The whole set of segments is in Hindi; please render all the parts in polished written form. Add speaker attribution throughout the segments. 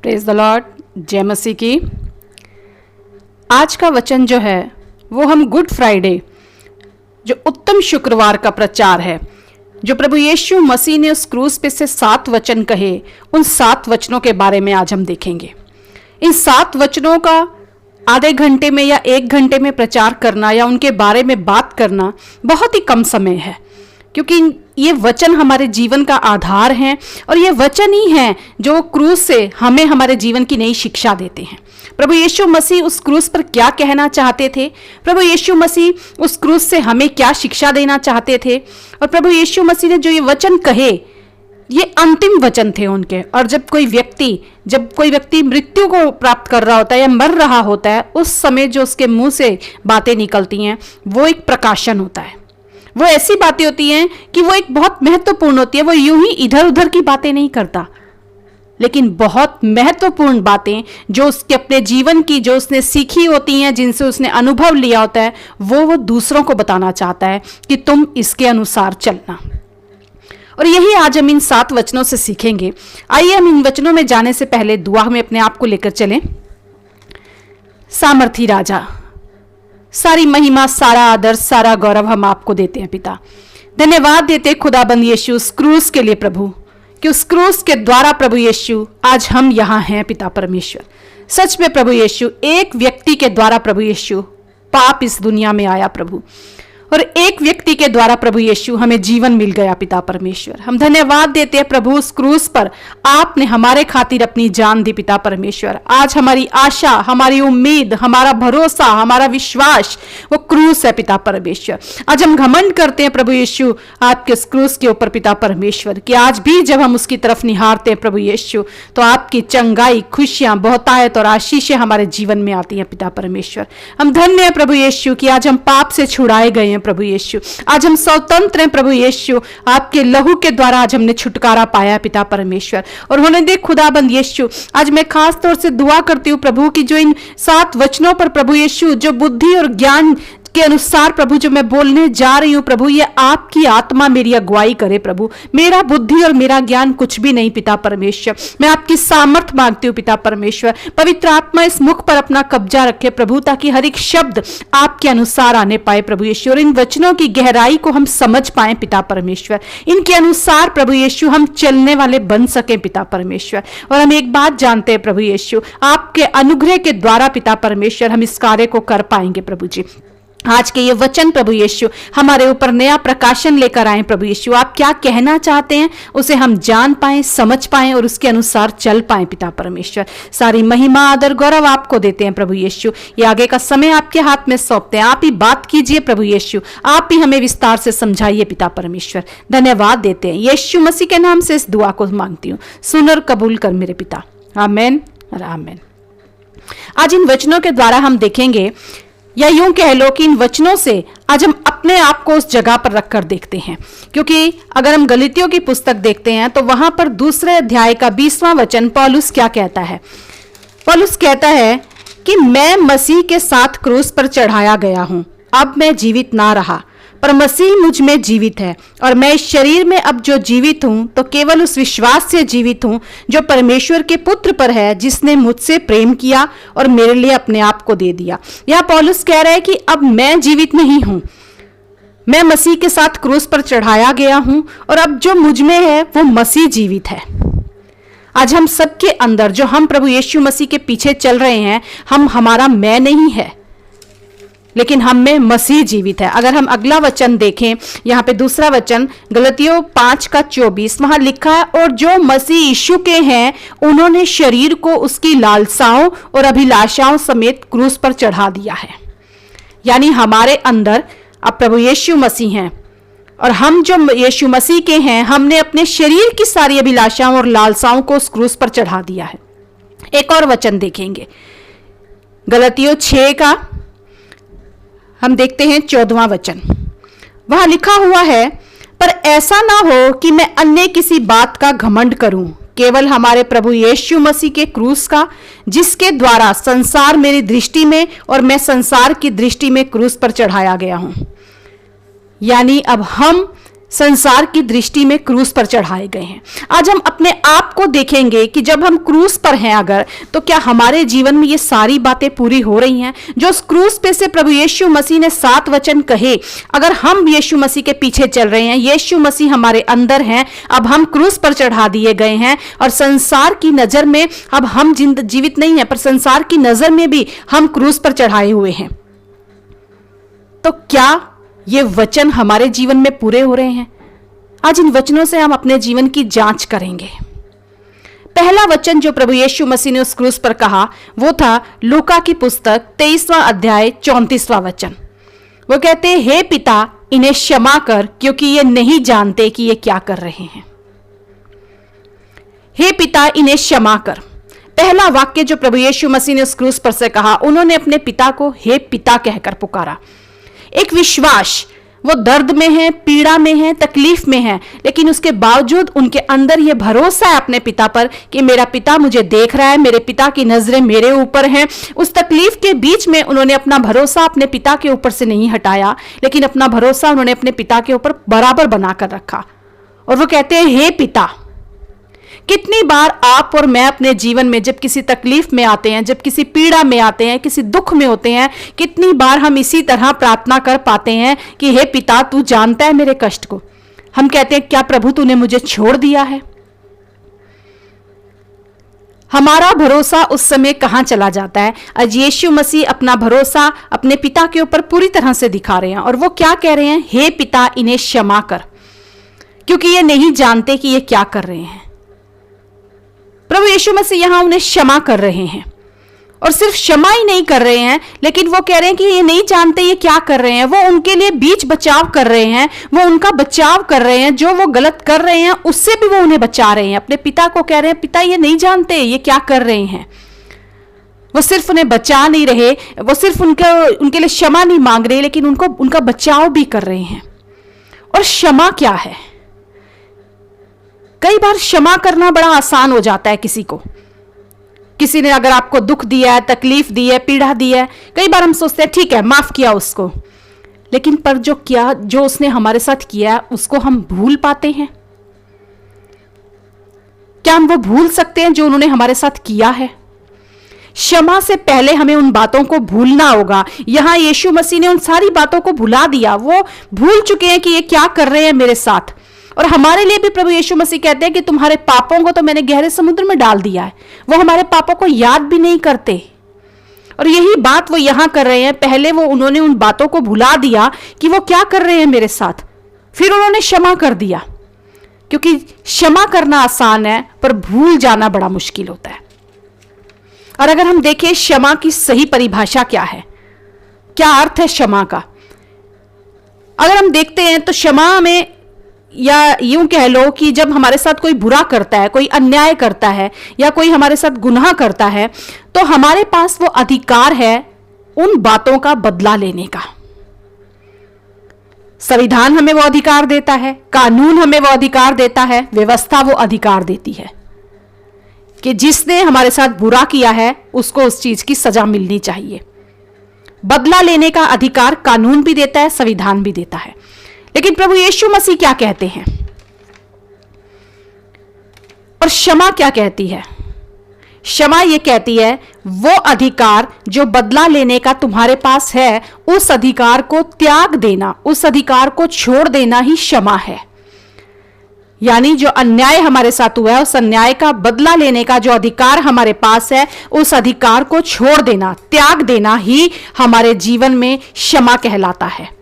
Speaker 1: Praise the Lord. जय मसीह की। आज का वचन जो है वो हम गुड फ्राइडे, जो उत्तम शुक्रवार का प्रचार है, जो प्रभु यीशु मसीह ने उस क्रूस पे से 7 वचन कहे, उन 7 वचनों के बारे में आज हम देखेंगे। इन 7 वचनों का आधे घंटे में या 1 घंटे में प्रचार करना या उनके बारे में बात करना बहुत ही कम समय है, क्योंकि ये वचन हमारे जीवन का आधार हैं और ये वचन ही हैं जो क्रूस से हमें हमारे जीवन की नई शिक्षा देते हैं। प्रभु यीशु मसीह उस क्रूस पर क्या कहना चाहते थे, प्रभु यीशु मसीह उस क्रूस से हमें क्या शिक्षा देना चाहते थे, और प्रभु यीशु मसीह ने जो ये वचन कहे ये अंतिम वचन थे उनके। और जब कोई व्यक्ति मृत्यु को प्राप्त कर रहा होता है या मर रहा होता है, उस समय जो उसके मुंह से बातें निकलती हैं वो एक प्रकाशन होता है। वो ऐसी बातें होती हैं कि वो एक बहुत महत्वपूर्ण होती है। वो यूं ही इधर उधर की बातें नहीं करता, लेकिन बहुत महत्वपूर्ण बातें जो उसके अपने जीवन की, जो उसने सीखी होती हैं, जिनसे उसने अनुभव लिया होता है, वो दूसरों को बताना चाहता है कि तुम इसके अनुसार चलना। और यही आज हम इन 7 वचनों से सीखेंगे। आइए हम इन वचनों में जाने से पहले दुआ में अपने आप को लेकर चलें। सामर्थी राजा, सारी महिमा, सारा आदर, सारा गौरव हम आपको देते हैं पिता। धन्यवाद देते खुदाबंद यीशु उस क्रूस के लिए प्रभु, कि उस क्रूस के द्वारा प्रभु यीशु आज हम यहाँ हैं पिता परमेश्वर। सच में प्रभु यीशु, एक व्यक्ति के द्वारा प्रभु यीशु पाप इस दुनिया में आया प्रभु, और एक व्यक्ति के द्वारा प्रभु यीशु हमें जीवन मिल गया पिता परमेश्वर। हम धन्यवाद देते हैं प्रभु, उस क्रूस पर आपने हमारे खातिर अपनी जान दी पिता परमेश्वर। आज हमारी आशा, हमारी उम्मीद, हमारा भरोसा, हमारा विश्वास वो क्रूस है पिता परमेश्वर। आज हम घमंड करते हैं प्रभु यीशु आपके उस क्रूस के ऊपर पिता परमेश्वर, कि आज भी जब हम उसकी तरफ निहारते हैं प्रभु यीशु, तो आपकी चंगाई, खुशियां, बहुतायत और आशीषें हमारे जीवन में आती हैं पिता परमेश्वर। हम धन्य हैं प्रभु यीशु कि आज हम पाप से छुड़ाए गए प्रभु यीशु। आज हम स्वतंत्र हैं प्रभु यीशु, आपके लहू के द्वारा आज हमने छुटकारा पाया पिता परमेश्वर। और होने दे खुदाबंद यीशु, आज मैं खास तौर से दुआ करती हूँ प्रभु कि जो इन 7 वचनों पर प्रभु यीशु जो बुद्धि और ज्ञान के अनुसार प्रभु जो मैं बोलने जा रही हूं प्रभु, ये आपकी आत्मा मेरी अगुवाई करे प्रभु। मेरा बुद्धि और मेरा ज्ञान कुछ भी नहीं पिता परमेश्वर, मैं आपकी सामर्थ मांगती हूं पिता परमेश्वर। पवित्र आत्मा इस मुख पर अपना कब्जा रखे प्रभु, ताकि हर एक शब्द आपके अनुसार आने पाए प्रभु यीशु, और इन वचनों की गहराई को हम समझ पाए पिता परमेश्वर। इनके अनुसार प्रभु यीशु हम चलने वाले बन सके पिता परमेश्वर। और हम एक बात जानते हैं प्रभु यीशु, आपके अनुग्रह के द्वारा पिता परमेश्वर हम इस कार्य को कर पाएंगे प्रभु जी। आज के ये वचन प्रभु यीशु हमारे ऊपर नया प्रकाशन लेकर आए प्रभु यीशु। आप क्या कहना चाहते हैं उसे हम जान पाएं, समझ पाएं और उसके अनुसार चल पाएं पिता परमेश्वर। सारी महिमा, आदर, गौरव आपको देते हैं प्रभु यीशु। ये आगे का समय आपके हाथ में सौंपते हैं। आप ही बात कीजिए प्रभु यीशु, आप ही हमें विस्तार से समझाइए पिता परमेश्वर। धन्यवाद देते हैं, यीशु मसीह के नाम से इस दुआ को मांगती हूँ। सुन और कबूल कर मेरे पिता, आमीन और आमीन। आज इन वचनों के द्वारा हम देखेंगे, या यूं कह लो कि इन वचनों से आज हम अपने आप को उस जगह पर रखकर देखते हैं। क्योंकि अगर हम गलातियों की पुस्तक देखते हैं तो वहां पर 2 अध्याय का 20वां वचन पौलुस क्या कहता है। पौलुस कहता है कि मैं मसीह के साथ क्रूस पर चढ़ाया गया हूं, अब मैं जीवित ना रहा पर मसीह मुझ में जीवित है, और मैं इस शरीर में अब जो जीवित हूं तो केवल उस विश्वास से जीवित हूं जो परमेश्वर के पुत्र पर है, जिसने मुझसे प्रेम किया और मेरे लिए अपने आप को दे दिया। यह पौलुस कह रहा है कि अब मैं जीवित नहीं हूं, मैं मसीह के साथ क्रूस पर चढ़ाया गया हूं, और अब जो मुझ में है वो मसीह जीवित है। आज हम सबके अंदर जो हम प्रभु यीशु मसीह के पीछे चल रहे हैं, हमारा मैं नहीं है, लेकिन हम में मसीह जीवित है। अगर हम अगला वचन देखें, यहाँ पे दूसरा वचन गलातियों 5 का 24, वहां लिखा है, और जो मसीह यीशु के हैं उन्होंने शरीर को उसकी लालसाओं और अभिलाषाओं समेत क्रूस पर चढ़ा दिया है। यानी हमारे अंदर अब प्रभु यीशु मसीह हैं, और हम जो यीशु मसीह के हैं, हमने अपने शरीर की सारी अभिलाषाओं और लालसाओं को उस क्रूस पर चढ़ा दिया है। एक और वचन देखेंगे, गलातियों 6 का हम देखते हैं 14वां वचन। वहां लिखा हुआ है, पर ऐसा ना हो कि मैं अन्य किसी बात का घमंड करूं, केवल हमारे प्रभु यीशु मसीह के क्रूस का, जिसके द्वारा संसार मेरी दृष्टि में और मैं संसार की दृष्टि में क्रूस पर चढ़ाया गया हूं। यानी अब हम संसार की दृष्टि में क्रूस पर चढ़ाए गए हैं। आज हम अपने आप को देखेंगे कि जब हम क्रूस पर हैं अगर, तो क्या हमारे जीवन में ये सारी बातें पूरी हो रही हैं जो उस क्रूस पे से प्रभु यीशु मसीह ने 7 वचन कहे। अगर हम यीशु मसीह के पीछे चल रहे हैं, यीशु मसीह हमारे अंदर हैं, अब हम क्रूस पर चढ़ा दिए गए हैं और संसार की नजर में अब हम जीवित नहीं है, पर संसार की नजर में भी हम क्रूस पर चढ़ाए हुए हैं। तो क्या ये वचन हमारे जीवन में पूरे हो रहे हैं? आज इन वचनों से हम अपने जीवन की जांच करेंगे। पहला वचन जो प्रभु यीशु मसीह ने उस क्रूस पर कहा वो था लूका की पुस्तक 23वां अध्याय 34वां वचन। वो कहते हैं, हे पिता इन्हें क्षमा कर क्योंकि ये नहीं जानते कि ये क्या कर रहे हैं। हे पिता इन्हें क्षमा कर। पहला वाक्य जो प्रभु यीशु मसीह ने उस क्रूस पर से कहा, उन्होंने अपने पिता को हे पिता कहकर पुकारा। एक विश्वास, वो दर्द में है, पीड़ा में है, तकलीफ में है, लेकिन उसके बावजूद उनके अंदर ये भरोसा है अपने पिता पर कि मेरा पिता मुझे देख रहा है, मेरे पिता की नजरें मेरे ऊपर हैं। उस तकलीफ के बीच में उन्होंने अपना भरोसा अपने पिता के ऊपर से नहीं हटाया, लेकिन अपना भरोसा उन्होंने अपने पिता के ऊपर बराबर बनाकर रखा। और वो कहते हैं, हे पिता। कितनी बार आप और मैं अपने जीवन में जब किसी तकलीफ में आते हैं, जब किसी पीड़ा में आते हैं, किसी दुख में होते हैं, कितनी बार हम इसी तरह प्रार्थना कर पाते हैं कि हे पिता तू जानता है मेरे कष्ट को। हम कहते हैं, क्या प्रभु तूने मुझे छोड़ दिया है? हमारा भरोसा उस समय कहां चला जाता है? आज यीशु मसीह अपना भरोसा अपने पिता के ऊपर पूरी तरह से दिखा रहे हैं और वो क्या कह रहे हैं? हे पिता इन्हें क्षमा कर क्योंकि ये नहीं जानते कि ये क्या कर रहे हैं। प्रभु यीशु मसीह यहां उन्हें क्षमा कर रहे हैं और सिर्फ क्षमा ही नहीं कर रहे हैं, लेकिन वो कह रहे हैं कि ये नहीं जानते ये क्या कर रहे हैं। वो उनके लिए बीच बचाव कर रहे हैं, वो उनका बचाव कर रहे हैं, जो वो गलत कर रहे हैं उससे भी वो उन्हें बचा रहे हैं। अपने पिता को कह रहे हैं, पिता ये नहीं जानते ये क्या कर रहे हैं। वो सिर्फ उन्हें बचा नहीं रहे, वो सिर्फ उनके लिए क्षमा नहीं मांग रहे, लेकिन उनका बचाव भी कर रहे हैं। और क्षमा क्या है? कई बार क्षमा करना बड़ा आसान हो जाता है। किसी ने अगर आपको दुख दिया है, तकलीफ दी है, पीड़ा दी है, कई बार हम सोचते हैं ठीक है माफ किया उसको, लेकिन पर जो उसने हमारे साथ किया है उसको हम भूल पाते हैं? क्या हम वो भूल सकते हैं जो उन्होंने हमारे साथ किया है? क्षमा से पहले हमें उन बातों को भूलना होगा। यहां यीशु मसीह ने उन सारी बातों को भुला दिया। वो भूल चुके हैं कि ये क्या कर रहे हैं मेरे साथ। और हमारे लिए भी प्रभु यीशु मसीह कहते हैं कि तुम्हारे पापों को तो मैंने गहरे समुद्र में डाल दिया है। वो हमारे पापों को याद भी नहीं करते। और यही बात वो यहां कर रहे हैं। पहले उन्होंने उन बातों को भुला दिया कि वो क्या कर रहे हैं मेरे साथ, फिर उन्होंने क्षमा कर दिया। क्योंकि क्षमा करना आसान है, पर भूल जाना बड़ा मुश्किल होता है। और अगर हम देखें क्षमा की सही परिभाषा क्या है, क्या अर्थ है क्षमा का, अगर हम देखते हैं तो क्षमा में, या यूं कह लो कि जब हमारे साथ कोई बुरा करता है, कोई अन्याय करता है, या कोई हमारे साथ गुनाह करता है, तो हमारे पास वो अधिकार है उन बातों का बदला लेने का। संविधान हमें वो अधिकार देता है, कानून हमें वो अधिकार देता है, व्यवस्था वो अधिकार देती है कि जिसने हमारे साथ बुरा किया है उसको उस चीज की सजा मिलनी चाहिए। बदला लेने का अधिकार कानून भी देता है, संविधान भी देता है। लेकिन प्रभु यीशु मसीह क्या कहते हैं और क्षमा क्या कहती है? क्षमा ये कहती है वो अधिकार जो बदला लेने का तुम्हारे पास है, उस अधिकार को त्याग देना, उस अधिकार को छोड़ देना ही क्षमा है। यानी जो अन्याय हमारे साथ हुआ है, उस अन्याय का बदला लेने का जो अधिकार हमारे पास है, उस अधिकार को छोड़ देना, त्याग देना ही हमारे जीवन में क्षमा कहलाता है।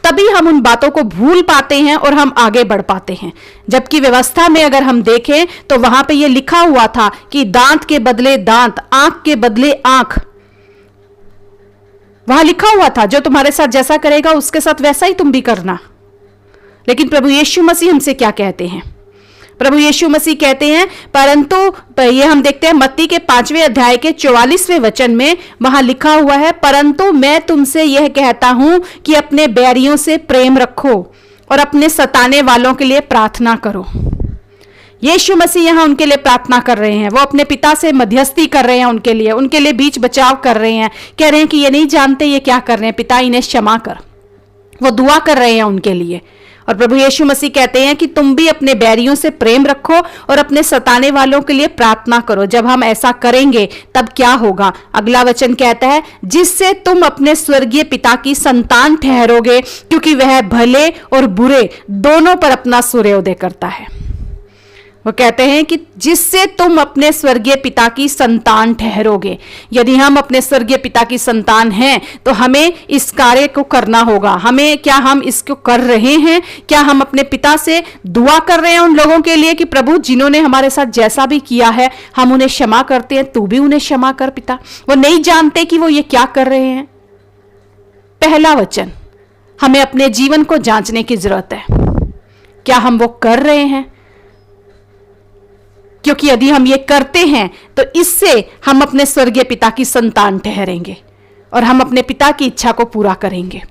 Speaker 1: तभी हम उन बातों को भूल पाते हैं और हम आगे बढ़ पाते हैं। जबकि व्यवस्था में अगर हम देखें तो वहां पे ये लिखा हुआ था कि दांत के बदले दांत, आंख के बदले आंख। वहां लिखा हुआ था जो तुम्हारे साथ जैसा करेगा उसके साथ वैसा ही तुम भी करना। लेकिन प्रभु यीशु मसीह हमसे क्या कहते हैं? प्रभु यीशु मसीह कहते हैं, परंतु ये हम देखते हैं मत्ती के 5वें अध्याय के 44वें वचन में, वहां लिखा हुआ है, परंतु मैं तुमसे यह कहता हूं कि अपने बैरियों से प्रेम रखो और अपने सताने वालों के लिए प्रार्थना करो। यीशु मसीह यहां उनके लिए प्रार्थना कर रहे हैं। वो अपने पिता से मध्यस्थी कर रहे हैं उनके लिए बीच बचाव कर रहे हैं। कह रहे हैं कि ये नहीं जानते ये क्या कर रहे हैं, पिता इन्हें क्षमा कर। वो दुआ कर रहे हैं उनके लिए। और प्रभु यीशु मसीह कहते हैं कि तुम भी अपने बैरियों से प्रेम रखो और अपने सताने वालों के लिए प्रार्थना करो। जब हम ऐसा करेंगे तब क्या होगा? अगला वचन कहता है, जिससे तुम अपने स्वर्गीय पिता की संतान ठहरोगे, क्योंकि वह भले और बुरे दोनों पर अपना सूर्योदय करता है। वो कहते हैं कि जिससे तुम अपने स्वर्गीय पिता की संतान ठहरोगे। यदि हम अपने स्वर्गीय पिता की संतान हैं तो हमें इस कार्य को करना होगा। क्या हम इसको कर रहे हैं? क्या हम अपने पिता से दुआ कर रहे हैं उन लोगों के लिए कि प्रभु जिन्होंने हमारे साथ जैसा भी किया है हम उन्हें क्षमा करते हैं, तू भी उन्हें क्षमा कर पिता। वो नहीं जानते कि वो ये क्या कर रहे हैं। पहला वचन, हमें अपने जीवन को जांचने की जरूरत है, क्या हम वो कर रहे हैं? क्योंकि यदि हम ये करते हैं तो इससे हम अपने स्वर्गीय पिता की संतान ठहरेंगे और हम अपने पिता की इच्छा को पूरा करेंगे।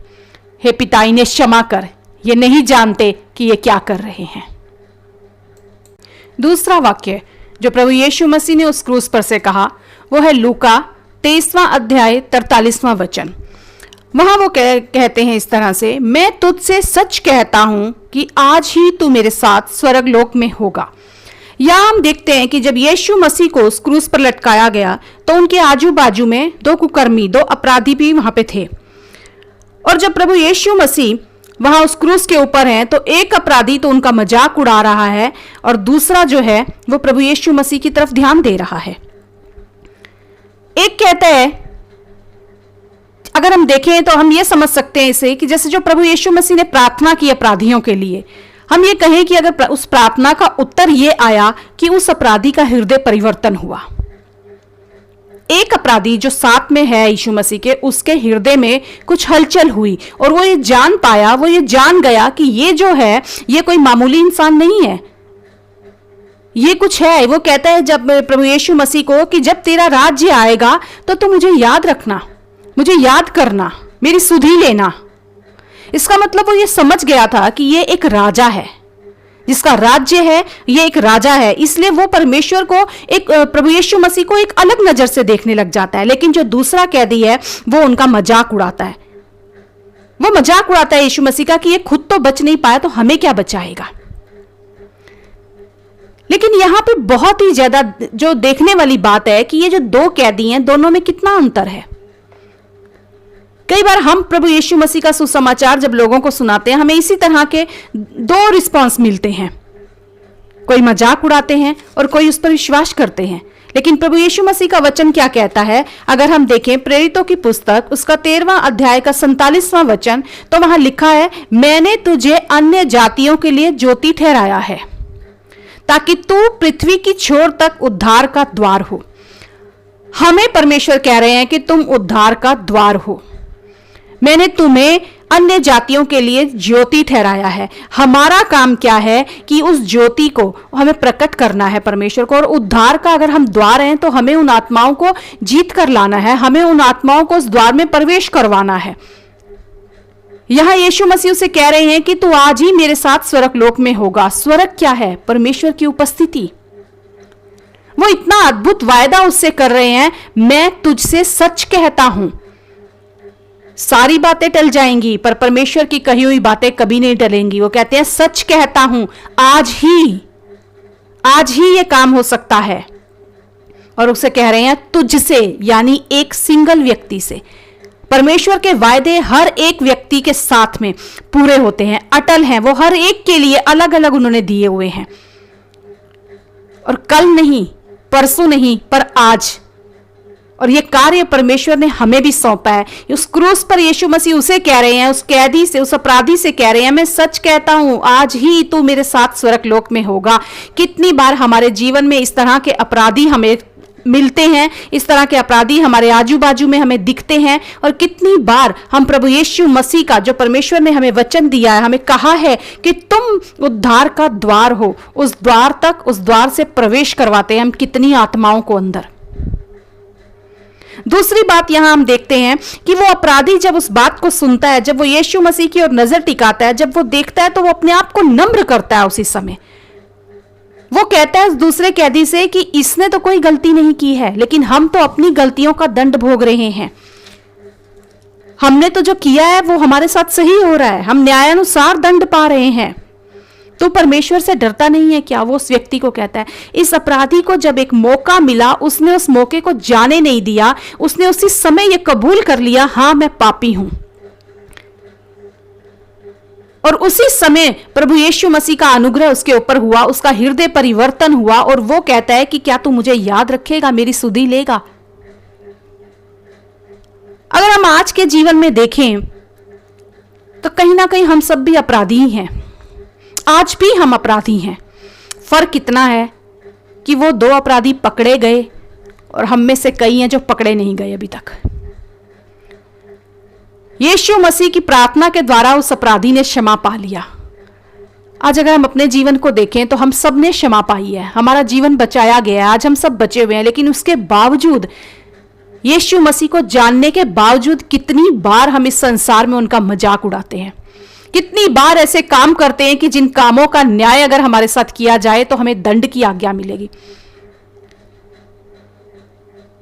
Speaker 1: हे पिता, इन्हें क्षमा कर, ये नहीं जानते कि ये क्या कर रहे हैं। दूसरा वाक्य जो प्रभु यीशु मसीह ने उस क्रूस पर से कहा वो है लूका 23वां अध्याय 43वां वचन। वहां वो कहते हैं इस तरह से, मैं तुझसे सच कहता हूं कि आज ही तू मेरे साथ स्वर्गलोक में होगा। या हम देखते हैं कि जब यीशु मसीह को उस क्रूस पर लटकाया गया तो उनके आजू बाजू में 2 कुकर्मी, 2 अपराधी भी वहां पे थे। और जब प्रभु यीशु मसीह वहां उस क्रूस के ऊपर हैं तो एक अपराधी तो उनका मजाक उड़ा रहा है और दूसरा जो है वो प्रभु यीशु मसीह की तरफ ध्यान दे रहा है। एक कहता है, अगर हम देखें तो हम ये समझ सकते हैं इसे कि जैसे जो प्रभु यीशु मसीह ने प्रार्थना की अपराधियों के लिए, हम ये कहें कि अगर उस प्रार्थना का उत्तर ये आया कि उस अपराधी का हृदय परिवर्तन हुआ। एक अपराधी जो साथ में है यीशु मसीह के, उसके हृदय में कुछ हलचल हुई और वो ये जान पाया, वो ये जान गया कि ये जो है ये कोई मामूली इंसान नहीं है, ये कुछ है। वो कहता है जब प्रभु यीशु मसीह को कि जब तेरा राज्य आएगा तो तू मुझे याद रखना, मुझे याद करना, मेरी सुधि लेना। इसका मतलब वो ये समझ गया था कि ये एक राजा है, जिसका राज्य है, ये एक राजा है। इसलिए वो परमेश्वर को, एक प्रभु यीशु मसीह को एक अलग नजर से देखने लग जाता है। लेकिन जो दूसरा कैदी है वो उनका मजाक उड़ाता है। वो मजाक उड़ाता है यीशु मसीह का कि ये खुद तो बच नहीं पाया तो हमें क्या बचाएगा। लेकिन यहां पे बहुत ही ज्यादा जो देखने वाली बात है कि ये जो 2 कैदी हैं दोनों में कितना अंतर है। कई बार हम प्रभु यीशु मसीह का सुसमाचार जब लोगों को सुनाते हैं, हमें इसी तरह के 2 रिस्पॉन्स मिलते हैं। कोई मजाक उड़ाते हैं और कोई उस पर विश्वास करते हैं। लेकिन प्रभु यीशु मसीह का वचन क्या कहता है? अगर हम देखें प्रेरितों की पुस्तक उसका 13वां अध्याय का 47वां वचन, तो वहां लिखा है, मैंने तुझे अन्य जातियों के लिए ज्योति ठहराया है ताकि तू पृथ्वी की छोर तक उद्धार का द्वार हो। हमें परमेश्वर कह रहे हैं कि तुम उद्धार का द्वार हो। मैंने तुम्हें अन्य जातियों के लिए ज्योति ठहराया है। हमारा काम क्या है कि उस ज्योति को हमें प्रकट करना है परमेश्वर को। और उद्धार का अगर हम द्वार हैं तो हमें उन आत्माओं को जीत कर लाना है, हमें उन आत्माओं को उस द्वार में प्रवेश करवाना है। यहां यीशु मसीह से कह रहे हैं कि तू आज ही मेरे साथ स्वर्गलोक में होगा। स्वर्ग क्या है? परमेश्वर की उपस्थिति। वो इतना अद्भुत वायदा उससे कर रहे हैं, मैं तुझसे सच कहता हूं। सारी बातें टल जाएंगी पर परमेश्वर की कही हुई बातें कभी नहीं टलेंगी। वो कहते हैं सच कहता हूं, आज ही ये काम हो सकता है। और उसे कह रहे हैं तुझसे, यानी एक सिंगल व्यक्ति से। परमेश्वर के वायदे हर एक व्यक्ति के साथ में पूरे होते हैं, अटल हैं। वो हर एक के लिए अलग अलग उन्होंने दिए हुए हैं। और कल नहीं, परसों नहीं, पर आज। और ये कार्य परमेश्वर ने हमें भी सौंपा है। उस क्रूस पर यीशु मसीह उसे कह रहे हैं, उस कैदी से, उस अपराधी से कह रहे हैं, मैं सच कहता हूं, आज ही तू मेरे साथ स्वर्गलोक में होगा। कितनी बार हमारे जीवन में इस तरह के अपराधी हमें मिलते हैं, इस तरह के अपराधी हमारे आजू बाजू में हमें दिखते हैं। और कितनी बार हम प्रभु यीशु मसीह का, जो परमेश्वर ने हमें वचन दिया है, हमें कहा है कि तुम उद्धार का द्वार हो, उस द्वार तक, उस द्वार से प्रवेश करवाते हैं हम कितनी आत्माओं को अंदर। दूसरी बात यहां हम देखते हैं कि वो अपराधी जब उस बात को सुनता है, जब वो यीशु मसीह की ओर नजर टिकाता है, जब वो देखता है तो वो अपने आप को नम्र करता है। उसी समय वो कहता है उस दूसरे कैदी से कि इसने तो कोई गलती नहीं की है, लेकिन हम तो अपनी गलतियों का दंड भोग रहे हैं। हमने तो जो किया है वो हमारे साथ सही हो रहा है, हम न्यायानुसार दंड पा रहे हैं, तो परमेश्वर से डरता नहीं है क्या? वो उस व्यक्ति को कहता है। इस अपराधी को जब एक मौका मिला, उसने उस मौके को जाने नहीं दिया, उसने उसी समय ये कबूल कर लिया, हां मैं पापी हूं। और उसी समय प्रभु यीशु मसीह का अनुग्रह उसके ऊपर हुआ, उसका हृदय परिवर्तन हुआ, और वो कहता है कि क्या तू मुझे याद रखेगा, मेरी सुधि लेगा? अगर हम आज के जीवन में देखें तो कहीं ना कहीं हम सब भी अपराधी ही हैं, आज भी हम अपराधी हैं। फर्क इतना है कि वो 2 अपराधी पकड़े गए और हम में से कई हैं जो पकड़े नहीं गए अभी तक। यीशु मसीह की प्रार्थना के द्वारा उस अपराधी ने क्षमा पा लिया। आज अगर हम अपने जीवन को देखें तो हम सब ने क्षमा पाई है, हमारा जीवन बचाया गया है, आज हम सब बचे हुए हैं। लेकिन उसके बावजूद, यीशु मसीह को जानने के बावजूद, कितनी बार हम इस संसार में उनका मजाक उड़ाते हैं, कितनी बार ऐसे काम करते हैं कि जिन कामों का न्याय अगर हमारे साथ किया जाए तो हमें दंड की आज्ञा मिलेगी।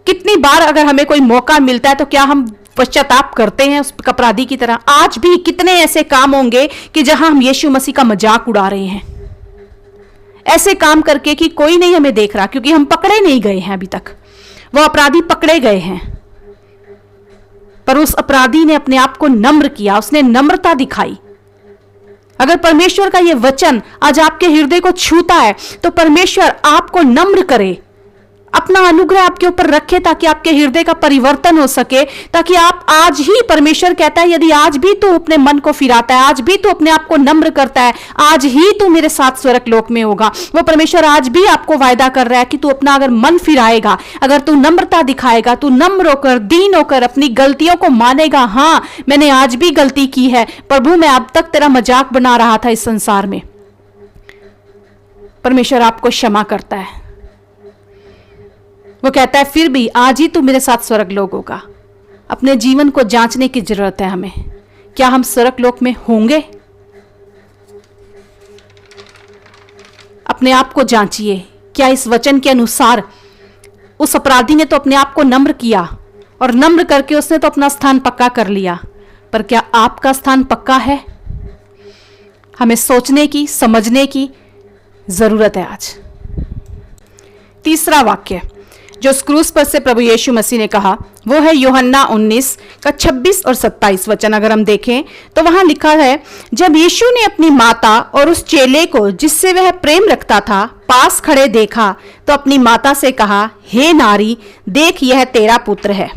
Speaker 1: कितनी बार अगर हमें कोई मौका मिलता है तो क्या हम पश्चाताप करते हैं उस अपराधी की तरह? आज भी कितने ऐसे काम होंगे कि जहां हम यीशु मसीह का मजाक उड़ा रहे हैं, ऐसे काम करके कि कोई नहीं हमें देख रहा, क्योंकि हम पकड़े नहीं गए हैं अभी तक। वो अपराधी पकड़े गए हैं, पर उस अपराधी ने अपने आप को नम्र किया, उसने नम्रता दिखाई। अगर परमेश्वर का यह वचन आज आपके हृदय को छूता है तो परमेश्वर आपको नम्र करे, अपना अनुग्रह आपके ऊपर रखे, ताकि आपके हृदय का परिवर्तन हो सके, ताकि आप आज ही, परमेश्वर कहता है यदि आज भी तू अपने मन को फिराता है, आज भी तू अपने आप को नम्र करता है, आज ही तू मेरे साथ स्वर्ग लोक में होगा। वो परमेश्वर आज भी आपको वायदा कर रहा है कि तू अपना अगर मन फिराएगा, अगर तू नम्रता दिखाएगा, तू नम्र होकर, दीन होकर अपनी गलतियों को मानेगा, हाँ मैंने आज भी गलती की है प्रभु, मैं अब तक तेरा मजाक बना रहा था इस संसार में, परमेश्वर आपको क्षमा करता है। वो कहता है फिर भी आज ही तू मेरे साथ स्वर्ग लोक होगा। अपने जीवन को जांचने की जरूरत है हमें, क्या हम स्वर्ग लोक में होंगे? अपने आप को जांचिए, क्या इस वचन के अनुसार उस अपराधी ने तो अपने आप को नम्र किया, और नम्र करके उसने तो अपना स्थान पक्का कर लिया, पर क्या आपका स्थान पक्का है? हमें सोचने की, समझने की जरूरत है आज। तीसरा वाक्य जो क्रूस पर से प्रभु यीशु मसीह ने कहा वो है यूहन्ना 19 का 26 और 27 वचन। अगर हम देखें तो वहां लिखा है, जब यीशु ने अपनी माता और उस चेले को जिससे वह प्रेम रखता था पास खड़े देखा तो अपनी माता से कहा, हे नारी, देख यह तेरा पुत्र है।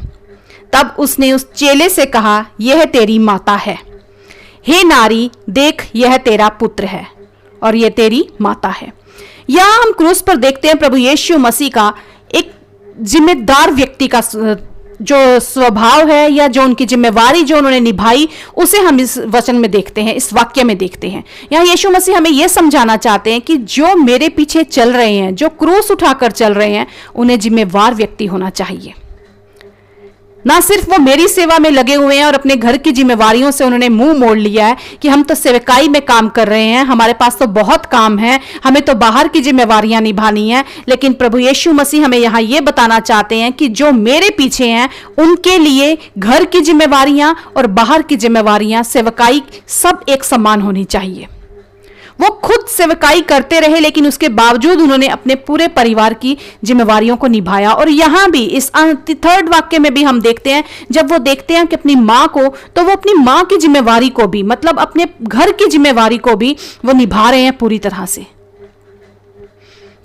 Speaker 1: तब उसने उस चेले से कहा, यह तेरी माता है। हे नारी, देख यह तेरा पुत्र है और यह तेरी माता है। यहां हम क्रूस पर देखते हैं प्रभु यीशु मसीह का एक जिम्मेदार व्यक्ति का जो स्वभाव है, या जो उनकी जिम्मेवारी जो उन्होंने निभाई, उसे हम इस वचन में देखते हैं, इस वाक्य में देखते हैं। यहाँ यीशु मसीह हमें यह समझाना चाहते हैं कि जो मेरे पीछे चल रहे हैं, जो क्रूस उठाकर चल रहे हैं, उन्हें जिम्मेवार व्यक्ति होना चाहिए। ना सिर्फ वो मेरी सेवा में लगे हुए हैं और अपने घर की जिम्मेवारियों से उन्होंने मुंह मोड़ लिया है कि हम तो सेवकाई में काम कर रहे हैं, हमारे पास तो बहुत काम है, हमें तो बाहर की जिम्मेवारियां निभानी है। लेकिन प्रभु यीशु मसीह हमें यहाँ ये बताना चाहते हैं कि जो मेरे पीछे हैं उनके लिए घर की जिम्मेवारियां और बाहर की जिम्मेवारियां, सेवकाई सब एक समान होनी चाहिए। वो खुद सेवकाई करते रहे, लेकिन उसके बावजूद उन्होंने अपने पूरे परिवार की जिम्मेवारियों को निभाया। और यहां भी इस थर्ड वाक्य में भी हम देखते हैं, जब वो देखते हैं कि अपनी मां को, तो वो अपनी मां की जिम्मेवारी को भी, मतलब अपने घर की जिम्मेवारी को भी वो निभा रहे हैं पूरी तरह से।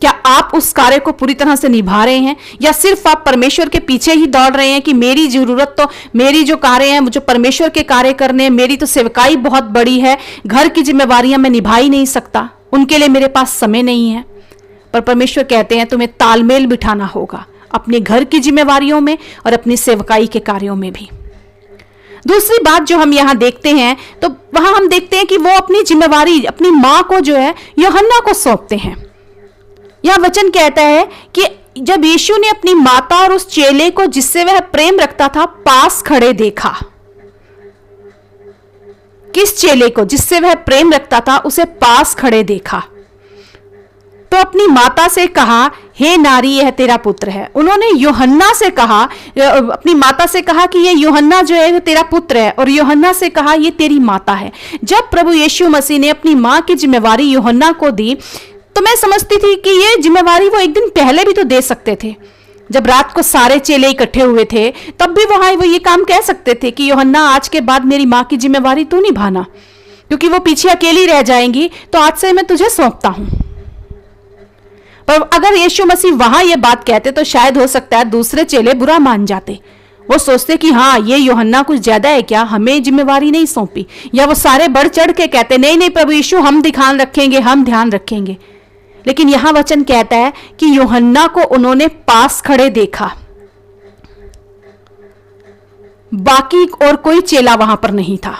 Speaker 1: क्या आप उस कार्य को पूरी तरह से निभा रहे हैं, या सिर्फ आप परमेश्वर के पीछे ही दौड़ रहे हैं कि मेरी जरूरत तो, मेरी जो कार्य हैं, मुझे परमेश्वर के कार्य करने हैं, मेरी तो सेवकाई बहुत बड़ी है, घर की जिम्मेवारियां मैं निभा ही नहीं सकता, उनके लिए मेरे पास समय नहीं है। पर परमेश्वर कहते हैं तुम्हें तालमेल बिठाना होगा अपने घर की जिम्मेवारियों में और अपनी सेवकाई के कार्यों में भी। दूसरी बात जो हम यहां देखते हैं, तो वहां हम देखते हैं कि वो अपनी जिम्मेवारी अपनी मां को जो है यूहन्ना को सौंपते हैं। यह वचन कहता है कि जब यीशु ने अपनी माता और उस चेले को जिससे वह प्रेम रखता था पास खड़े देखा। किस चेले को? जिससे वह प्रेम रखता था, उसे पास खड़े देखा। तो अपनी माता से कहा, हे नारी यह तेरा पुत्र है। उन्होंने यूहन्ना से कहा, अपनी माता से कहा कि ये यूहन्ना जो है तेरा पुत्र है, और यूहन्ना से कहा ये तेरी माता है। जब प्रभु यीशु मसीह ने अपनी मां की जिम्मेवारी यूहन्ना को दी, तो मैं समझती थी कि ये जिम्मेवारी वो एक दिन पहले भी तो दे सकते थे। जब रात को सारे चेले इकट्ठे हुए थे, तब भी वहां वो ये काम कह सकते थे कि यूहन्ना आज के बाद मेरी मां की जिम्मेवारी तू निभाना, क्योंकि वो पीछे अकेली रह जाएंगी, तो आज से मैं तुझे सौंपता हूं। पर अगर यीशु मसीह वहां ये बात कहते तो शायद हो सकता है दूसरे चेले बुरा मान जाते। वो सोचते कि हाँ, ये यूहन्ना कुछ ज्यादा है क्या, हमें जिम्मेवारी नहीं सौंपी। या वो सारे बढ़ चढ़ के कहते नहीं नहीं प्रभु यीशु, हम ध्यान रखेंगे, हम ध्यान रखेंगे। लेकिन यहां वचन कहता है कि यूहन्ना को उन्होंने पास खड़े देखा, बाकी और कोई चेला वहां पर नहीं था।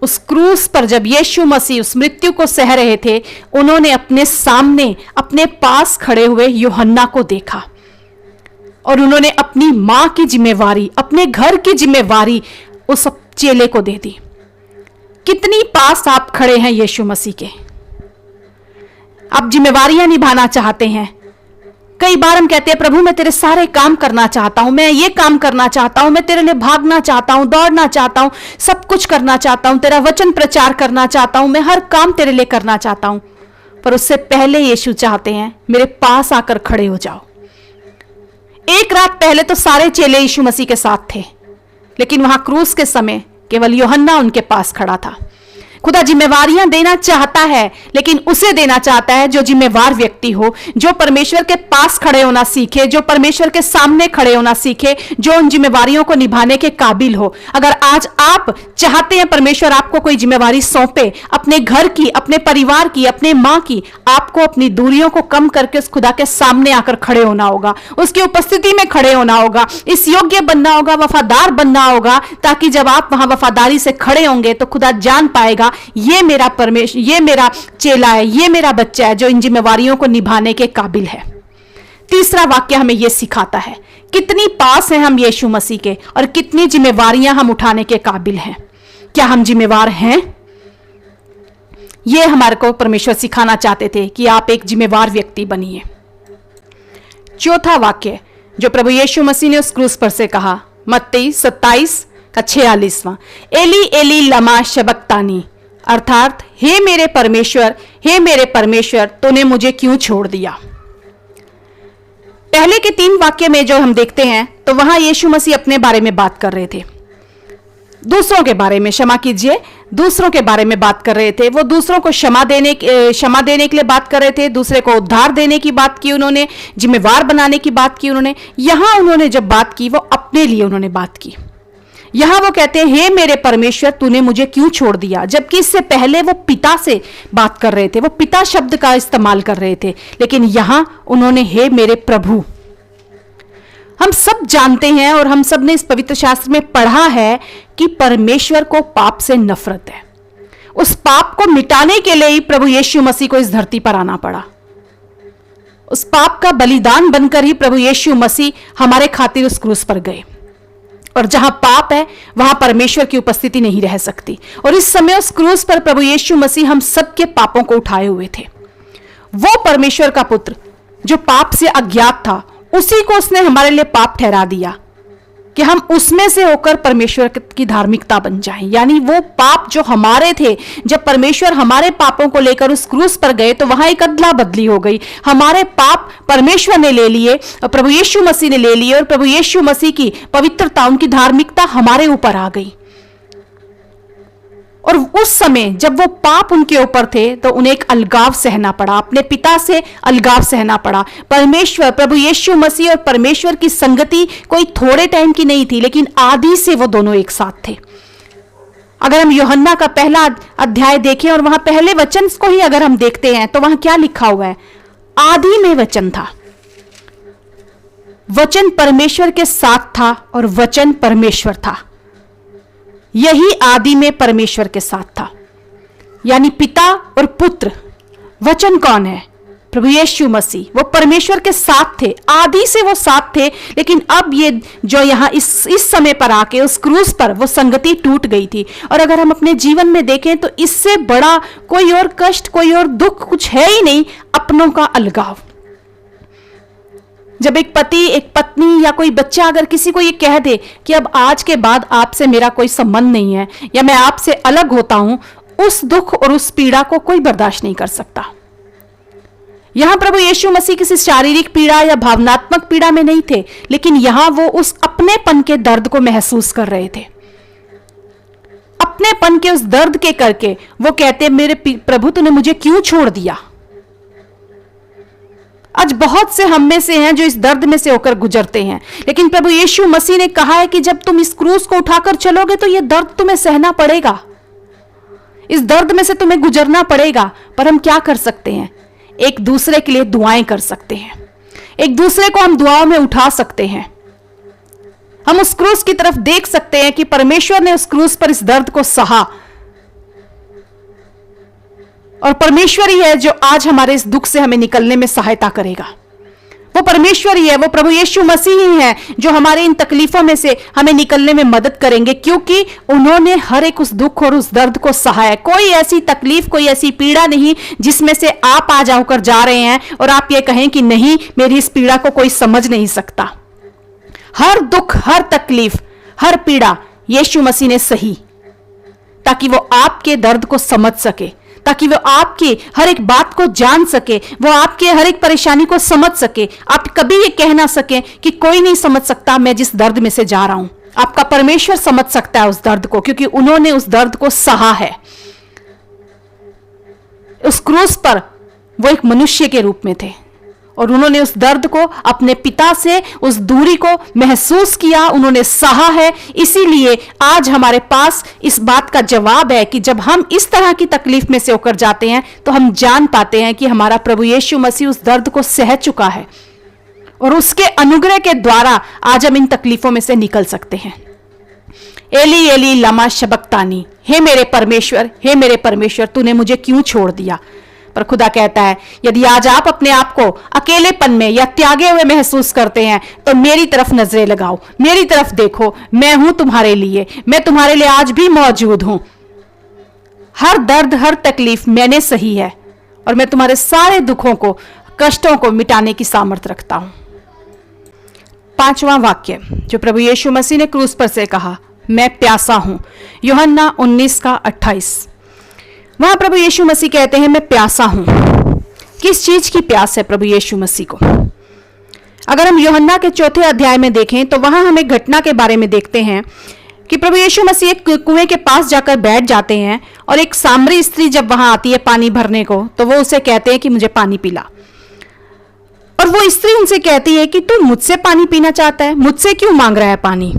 Speaker 1: उस क्रूस पर जब यीशु मसीह उस मृत्यु को सह रहे थे, उन्होंने अपने सामने अपने पास खड़े हुए यूहन्ना को देखा, और उन्होंने अपनी मां की जिम्मेवारी, अपने घर की जिम्मेवारी उस चेले को दे दी। कितनी पास आप खड़े हैं यीशु मसीह के। आप जिम्मेवारियां निभाना चाहते हैं। कई बार हम कहते हैं प्रभु मैं तेरे सारे काम करना चाहता हूं, मैं ये काम करना चाहता हूं, मैं तेरे लिए भागना चाहता हूं, दौड़ना चाहता हूं, सब कुछ करना चाहता हूं, तेरा वचन प्रचार करना चाहता हूं, मैं हर काम तेरे लिए करना चाहता हूं। पर उससे पहले यीशु चाहते हैं मेरे पास आकर खड़े हो जाओ। एक रात पहले तो सारे चेले यीशु मसीह के साथ थे, लेकिन वहां क्रूस के समय केवल यूहन्ना उनके पास खड़ा था। खुदा जिम्मेवारियां देना चाहता है, लेकिन उसे देना चाहता है जो जिम्मेवार व्यक्ति हो, जो परमेश्वर के पास खड़े होना सीखे, जो परमेश्वर के सामने खड़े होना सीखे, जो उन जिम्मेवारियों को निभाने के काबिल हो। अगर आज आप चाहते हैं परमेश्वर आपको कोई जिम्मेवारी सौंपे, अपने घर की, अपने परिवार की, अपने मां की, आपको अपनी दूरियों को कम करके उस खुदा के सामने आकर खड़े होना होगा, उसकी उपस्थिति में खड़े होना होगा, इस योग्य बनना होगा, वफादार बनना होगा, ताकि जब आप वहां वफादारी से खड़े होंगे तो खुदा जान पाएगा ये मेरा परमेश्वर, ये मेरा चेला है, ये मेरा बच्चा है जो इन जिम्मेवारियों को निभाने के काबिल है। तीसरा वाक्य हमें यह सिखाता है कितनी पास हैं हम यीशु मसीह के, और कितनी जिम्मेवारियां हम उठाने के काबिल हैं। क्या हम जिम्मेवार हैं? यह हमारे को परमेश्वर सिखाना चाहते थे कि आप एक जिम्मेवार व्यक्ति बनिए। चौथा वाक्य जो प्रभु यीशु मसीह ने उस क्रूस पर से कहा, मत्ती 27 का 46वां, एली एली लमा शबक्तानी, अर्थात हे मेरे परमेश्वर तूने मुझे क्यों छोड़ दिया। पहले के 3 वाक्य में जो हम देखते हैं तो वहां यीशु मसीह अपने बारे में बात कर रहे थे, दूसरों के बारे में, क्षमा कीजिए, दूसरों के बारे में बात कर रहे थे। वो दूसरों को क्षमा देने के लिए बात कर रहे थे, दूसरे को उद्धार देने की बात की उन्होंने, जिम्मेवार बनाने की बात की उन्होंने। यहां उन्होंने जब बात की वो अपने लिए उन्होंने बात की। यहां वो कहते हैं हे मेरे परमेश्वर तूने मुझे क्यों छोड़ दिया, जबकि इससे पहले वो पिता से बात कर रहे थे, वो पिता शब्द का इस्तेमाल कर रहे थे। लेकिन यहां उन्होंने हे मेरे प्रभु। हम सब जानते हैं और हम सब ने इस पवित्र शास्त्र में पढ़ा है कि परमेश्वर को पाप से नफरत है। उस पाप को मिटाने के लिए ही प्रभु यीशु मसीह को इस धरती पर आना पड़ा। उस पाप का बलिदान बनकर ही प्रभु यीशु मसीह हमारे खातिर उस क्रूस पर गए। और जहां पाप है वहां परमेश्वर की उपस्थिति नहीं रह सकती। और इस समय उस क्रूस पर प्रभु यीशु मसीह हम सबके पापों को उठाए हुए थे। वो परमेश्वर का पुत्र जो पाप से अज्ञात था, उसी को उसने हमारे लिए पाप ठहरा दिया कि हम उसमें से होकर परमेश्वर की धार्मिकता बन जाएं। यानी वो पाप जो हमारे थे, जब परमेश्वर हमारे पापों को लेकर उस क्रूस पर गए तो वहां एक अदला बदली हो गई। हमारे पाप परमेश्वर ने ले लिए और प्रभु यीशु मसीह ने ले लिए, और प्रभु यीशु मसीह की पवित्रता, उनकी धार्मिकता हमारे ऊपर आ गई। और उस समय जब वो पाप उनके ऊपर थे तो उन्हें एक अलगाव सहना पड़ा, अपने पिता से अलगाव सहना पड़ा। परमेश्वर, प्रभु यीशु मसीह और परमेश्वर की संगति कोई थोड़े टाइम की नहीं थी, लेकिन आदि से वो दोनों एक साथ थे। अगर हम यूहन्ना का पहला अध्याय देखें और वहां पहले वचन को ही अगर हम देखते हैं तो वहां क्या लिखा हुआ है, आदि में वचन था, वचन परमेश्वर के साथ था और वचन परमेश्वर था। यही आदि में परमेश्वर के साथ था, यानी पिता और पुत्र। वचन कौन है? प्रभु यीशु मसीह। वो परमेश्वर के साथ थे, आदि से वो साथ थे। लेकिन अब ये जो यहां इस समय पर आके उस क्रूस पर वो संगति टूट गई थी। और अगर हम अपने जीवन में देखें तो इससे बड़ा कोई और कष्ट, कोई और दुख कुछ है ही नहीं, अपनों का अलगाव। जब एक पति, एक पत्नी या कोई बच्चा अगर किसी को ये कह दे कि अब आज के बाद आपसे मेरा कोई संबंध नहीं है या मैं आपसे अलग होता हूं, उस दुख और उस पीड़ा को कोई बर्दाश्त नहीं कर सकता। यहां प्रभु यीशु मसीह किसी शारीरिक पीड़ा या भावनात्मक पीड़ा में नहीं थे, लेकिन यहां वो उस अपनेपन के दर्द को महसूस कर रहे थे। अपनेपन के उस दर्द के करके वो कहते, मेरे प्रभु तूने मुझे क्यों छोड़ दिया। आज बहुत से हम में से हैं जो इस दर्द में से होकर गुजरते हैं, लेकिन प्रभु यीशु मसीह ने कहा है कि जब तुम इस क्रूस को उठाकर चलोगे तो यह दर्द तुम्हें सहना पड़ेगा, इस दर्द में से तुम्हें गुजरना पड़ेगा। पर हम क्या कर सकते हैं? एक दूसरे के लिए दुआएं कर सकते हैं, एक दूसरे को हम दुआओं में उठा सकते हैं। हम उस क्रूस की तरफ देख सकते हैं कि परमेश्वर ने उस क्रूस पर इस दर्द को सहा, और परमेश्वर ही है जो आज हमारे इस दुख से हमें निकलने में सहायता करेगा। वो परमेश्वर ही है, वो प्रभु यीशु मसीह ही है जो हमारे इन तकलीफों में से हमें निकलने में मदद करेंगे, क्योंकि उन्होंने हर एक उस दुख और उस दर्द को सहा है। कोई ऐसी तकलीफ, कोई ऐसी पीड़ा नहीं जिसमें से आप आज होकर जा रहे हैं और आप ये कहें कि नहीं, मेरी इस पीड़ा को कोई समझ नहीं सकता। हर दुख, हर तकलीफ, हर पीड़ा यीशु मसीह ने सही, ताकि वो आपके दर्द को समझ सके, ताकि वो आपकी हर एक बात को जान सके, वो आपके हर एक परेशानी को समझ सके। आप कभी ये कह ना सके कि कोई नहीं समझ सकता मैं जिस दर्द में से जा रहा हूं। आपका परमेश्वर समझ सकता है उस दर्द को, क्योंकि उन्होंने उस दर्द को सहा है। उस क्रूस पर वो एक मनुष्य के रूप में थे और उन्होंने उस दर्द को, अपने पिता से उस दूरी को महसूस किया, उन्होंने सहा है। इसीलिए आज हमारे पास इस बात का जवाब है कि जब हम इस तरह की तकलीफ में से होकर जाते हैं तो हम जान पाते हैं कि हमारा प्रभु यीशु मसीह उस दर्द को सह चुका है और उसके अनुग्रह के द्वारा आज हम इन तकलीफों में से निकल सकते हैं। एली एली लमा शबक्तानी, हे मेरे परमेश्वर, हे मेरे परमेश्वर, तूने मुझे क्यों छोड़ दिया। पर खुदा कहता है, यदि आज आप अपने आप को अकेलेपन में या त्यागे हुए महसूस करते हैं तो मेरी तरफ नजरें लगाओ, मेरी तरफ देखो, मैं हूं तुम्हारे लिए, मैं तुम्हारे लिए आज भी मौजूद हूं। हर दर्द, हर तकलीफ मैंने सही है और मैं तुम्हारे सारे दुखों को, कष्टों को मिटाने की सामर्थ रखता हूं। 5वां वाक्य जो प्रभु यीशु मसीह ने क्रूस पर से कहा, मैं प्यासा हूं, यूहन्ना 19:28। वहां प्रभु यीशु मसीह कहते हैं, मैं प्यासा हूं। किस चीज की प्यास है प्रभु यीशु मसीह को? अगर हम यूहन्ना के 4 अध्याय में देखें तो वहां हम एक घटना के बारे में देखते हैं कि प्रभु यीशु मसीह एक कुएं के पास जाकर बैठ जाते हैं और एक सामरी स्त्री जब वहां आती है पानी भरने को तो वो उसे कहते हैं कि मुझे पानी पिला। और वो स्त्री उनसे कहती है कि तू मुझसे पानी पीना चाहता है, मुझसे क्यों मांग रहा है पानी?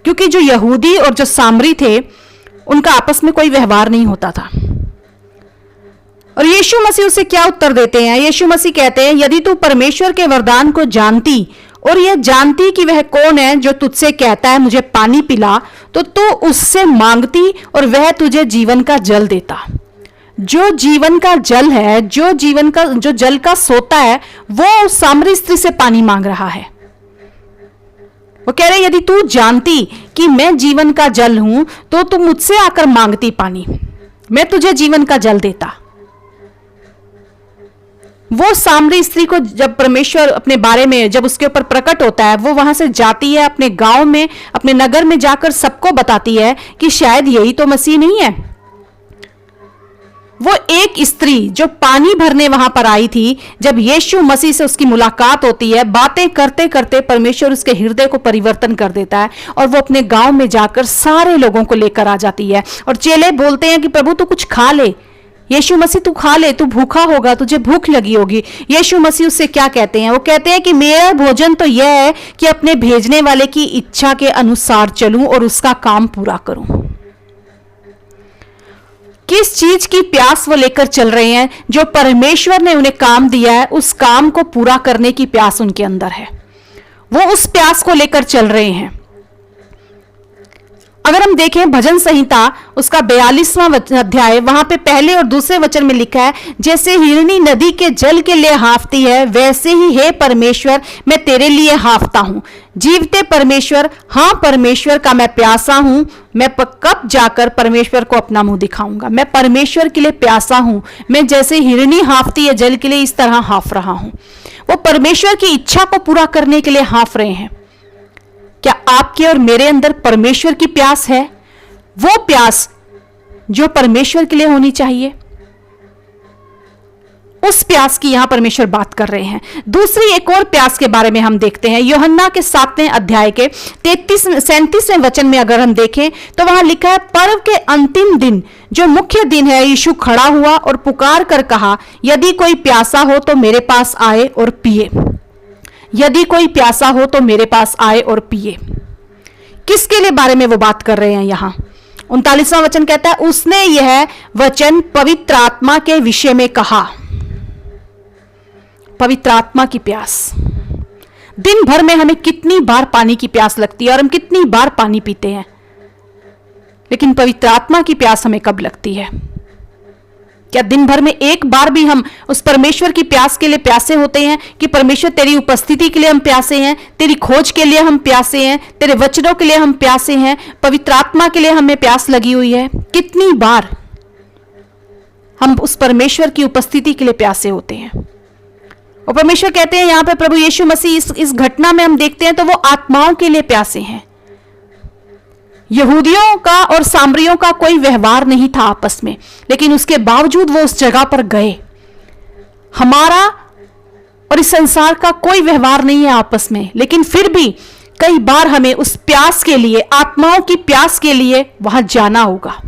Speaker 1: क्योंकि जो यहूदी और जो सामरी थे उनका आपस में कोई व्यवहार नहीं होता था। और यीशु मसीह उसे क्या उत्तर देते हैं? यीशु मसीह कहते हैं, यदि तू परमेश्वर के वरदान को जानती और यह जानती कि वह कौन है जो तुझसे कहता है मुझे पानी पिला, तो तू उससे मांगती और वह तुझे जीवन का जल देता। जो जीवन का जल है, जो जल का सोता है, वो उस सामरी स्त्री से पानी मांग रहा है। वो कह रहे, यदि तू जानती कि मैं जीवन का जल हूं तो तू मुझसे आकर मांगती पानी, मैं तुझे जीवन का जल देता। वो सामरी स्त्री को जब परमेश्वर अपने बारे में जब उसके ऊपर प्रकट होता है, वो वहां से जाती है अपने गांव में, अपने नगर में जाकर सबको बताती है कि शायद यही तो मसीह नहीं है। वो एक स्त्री जो पानी भरने वहां पर आई थी, जब यीशु मसीह से उसकी मुलाकात होती है, बातें करते करते परमेश्वर उसके हृदय को परिवर्तन कर देता है और वो अपने गांव में जाकर सारे लोगों को लेकर आ जाती है। और चेले बोलते हैं कि प्रभु तू कुछ खा ले, यीशु मसीह तू खा ले, तू भूखा होगा, तुझे भूख लगी होगी। यीशु मसीह उससे क्या कहते हैं? वो कहते हैं कि मेरा भोजन तो यह है कि अपने भेजने वाले की इच्छा के अनुसार चलूं और उसका काम पूरा करूं। किस चीज की प्यास वो लेकर चल रहे हैं? जो परमेश्वर ने उन्हें काम दिया है, उस काम को पूरा करने की प्यास उनके अंदर है। वो उस प्यास को लेकर चल रहे हैं। अगर हम देखें भजन संहिता उसका 42वां अध्याय, वहां पे पहले और दूसरे वचन में लिखा है, जैसे हिरनी नदी के जल के लिए हाफती है, वैसे ही हे परमेश्वर मैं तेरे लिए हाफता हूं। जीवते परमेश्वर, हाँ परमेश्वर का मैं प्यासा हूं। मैं कब जाकर परमेश्वर को अपना मुंह दिखाऊंगा? मैं परमेश्वर के लिए प्यासा हूं। मैं जैसे हिरनी हाफती है जल के लिए, इस तरह हाफ रहा हूं। वो परमेश्वर की इच्छा को पूरा करने के लिए हाँफ रहे हैं। क्या आपके और मेरे अंदर परमेश्वर की प्यास है? वो प्यास जो परमेश्वर के लिए होनी चाहिए, उस प्यास की यहां परमेश्वर बात कर रहे हैं। दूसरी एक और प्यास के बारे में हम देखते हैं यूहन्ना के 7वें अध्याय के 37वें वचन में अगर हम देखें तो वहां लिखा है, पर्व के अंतिम दिन जो मुख्य दिन है, यीशु खड़ा हुआ और पुकार कर कहा, यदि कोई प्यासा हो तो मेरे पास आए और पिए। यदि कोई प्यासा हो तो मेरे पास आए और पिए। किसके लिए बारे में वो बात कर रहे हैं? यहां 39वां वचन कहता है, उसने यह वचन पवित्र आत्मा के विषय में कहा। पवित्र आत्मा की प्यास। दिन भर में हमें कितनी बार पानी की प्यास लगती है और हम कितनी बार पानी पीते हैं, लेकिन पवित्र आत्मा की प्यास हमें कब लगती है? क्या दिन भर में एक बार भी हम उस परमेश्वर की प्यास के लिए प्यासे होते हैं कि परमेश्वर तेरी उपस्थिति के लिए हम प्यासे हैं, तेरी खोज के लिए हम प्यासे हैं, तेरे वचनों के लिए हम प्यासे हैं, पवित्र आत्मा के लिए हमें प्यास लगी हुई है? कितनी बार हम उस परमेश्वर की उपस्थिति के लिए प्यासे होते हैं? और परमेश्वर कहते हैं यहां पे, प्रभु यीशु मसीह इस घटना में हम देखते हैं तो वो आत्माओं के लिए प्यासे हैं। यहूदियों का और सामरियों का कोई व्यवहार नहीं था आपस में, लेकिन उसके बावजूद वो उस जगह पर गए। हमारा और इस संसार का कोई व्यवहार नहीं है आपस में, लेकिन फिर भी कई बार हमें उस प्यास के लिए, आत्माओं की प्यास के लिए वहां जाना होगा।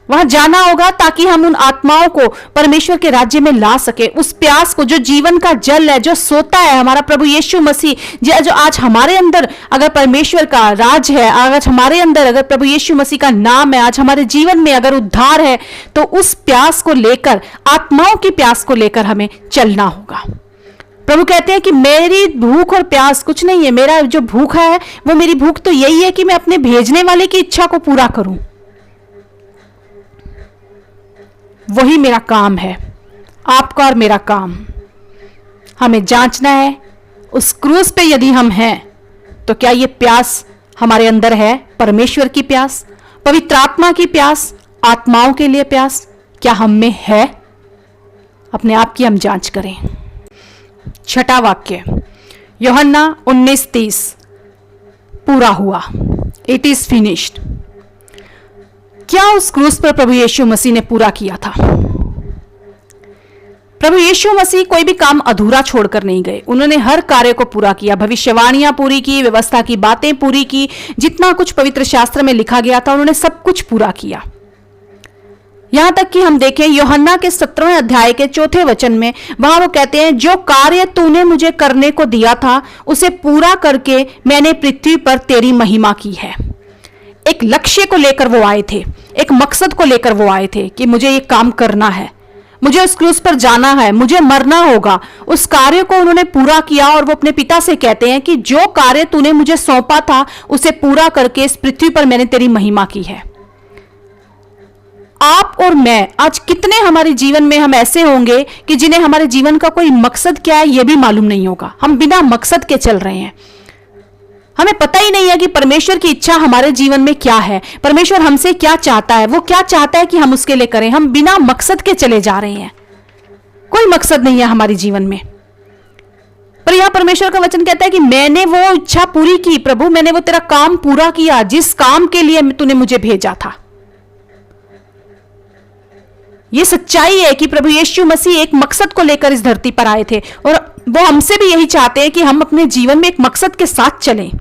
Speaker 1: वहां जाना होगा ताकि हम उन आत्माओं को परमेश्वर के राज्य में ला सके। उस प्यास को जो जीवन का जल है, जो सोता है हमारा प्रभु यीशु मसीह, जो आज हमारे अंदर अगर परमेश्वर का राज है, आज हमारे अंदर अगर प्रभु यीशु मसीह का नाम है, आज हमारे जीवन में अगर उद्धार है, तो उस प्यास को लेकर, आत्माओं की प्यास को लेकर हमें चलना होगा। प्रभु कहते हैं कि मेरी भूख और प्यास कुछ नहीं है, मेरा जो भूख है वो, मेरी भूख तो यही है कि मैं अपने भेजने वाले की इच्छा को पूरा करूं। वही मेरा काम है, आपका और मेरा काम। हमें जांचना है उस क्रूस पे यदि हम हैं तो क्या ये प्यास हमारे अंदर है? परमेश्वर की प्यास, पवित्र आत्मा की प्यास, आत्माओं के लिए प्यास क्या हम में है? अपने आप की हम जांच करें। छठा वाक्य यूहन्ना 19:30, पूरा हुआ, इट इज फिनिश्ड। क्या उस क्रूस पर प्रभु यीशु मसीह ने पूरा किया था? प्रभु यीशु मसीह कोई भी काम अधूरा छोड़कर नहीं गए। उन्होंने हर कार्य को पूरा किया, भविष्यवाणियां पूरी की, व्यवस्था की बातें पूरी की, जितना कुछ पवित्र शास्त्र में लिखा गया था उन्होंने सब कुछ पूरा किया। यहां तक कि हम देखें यूहन्ना के 17वें अध्याय के 4 वचन में, वहां वो कहते हैं, जो कार्य तूने मुझे करने को दिया था उसे पूरा करके मैंने पृथ्वी पर तेरी महिमा की है। एक लक्ष्य को लेकर वो आए थे, एक मकसद को लेकर वो आए थे कि मुझे ये काम करना है, मुझे उस क्रूस पर जाना है, मुझे मरना होगा। उस कार्य को उन्होंने पूरा किया और वो अपने पिता से कहते हैं कि जो कार्य तूने मुझे सौंपा था उसे पूरा करके इस पृथ्वी पर मैंने तेरी महिमा की है। आप और मैं आज कितने हमारे जीवन में हम ऐसे होंगे कि जिन्हें हमारे जीवन का कोई मकसद क्या है यह भी मालूम नहीं होगा। हम बिना मकसद के चल रहे हैं, हमें पता ही नहीं है कि परमेश्वर की इच्छा हमारे जीवन में क्या है, परमेश्वर हमसे क्या चाहता है, वो क्या चाहता है कि हम उसके लिए करें। हम बिना मकसद के चले जा रहे हैं, कोई मकसद नहीं है हमारे जीवन में। पर यहां परमेश्वर का वचन कहता है कि मैंने वो इच्छा पूरी की, प्रभु मैंने वो तेरा काम पूरा किया जिस काम के लिए तूने मुझे भेजा था। ये सच्चाई है कि प्रभु यीशु मसीह एक मकसद को लेकर इस धरती पर आए थे और वो हमसे भी यही चाहते हैं कि हम अपने जीवन में एक मकसद के साथ चलें।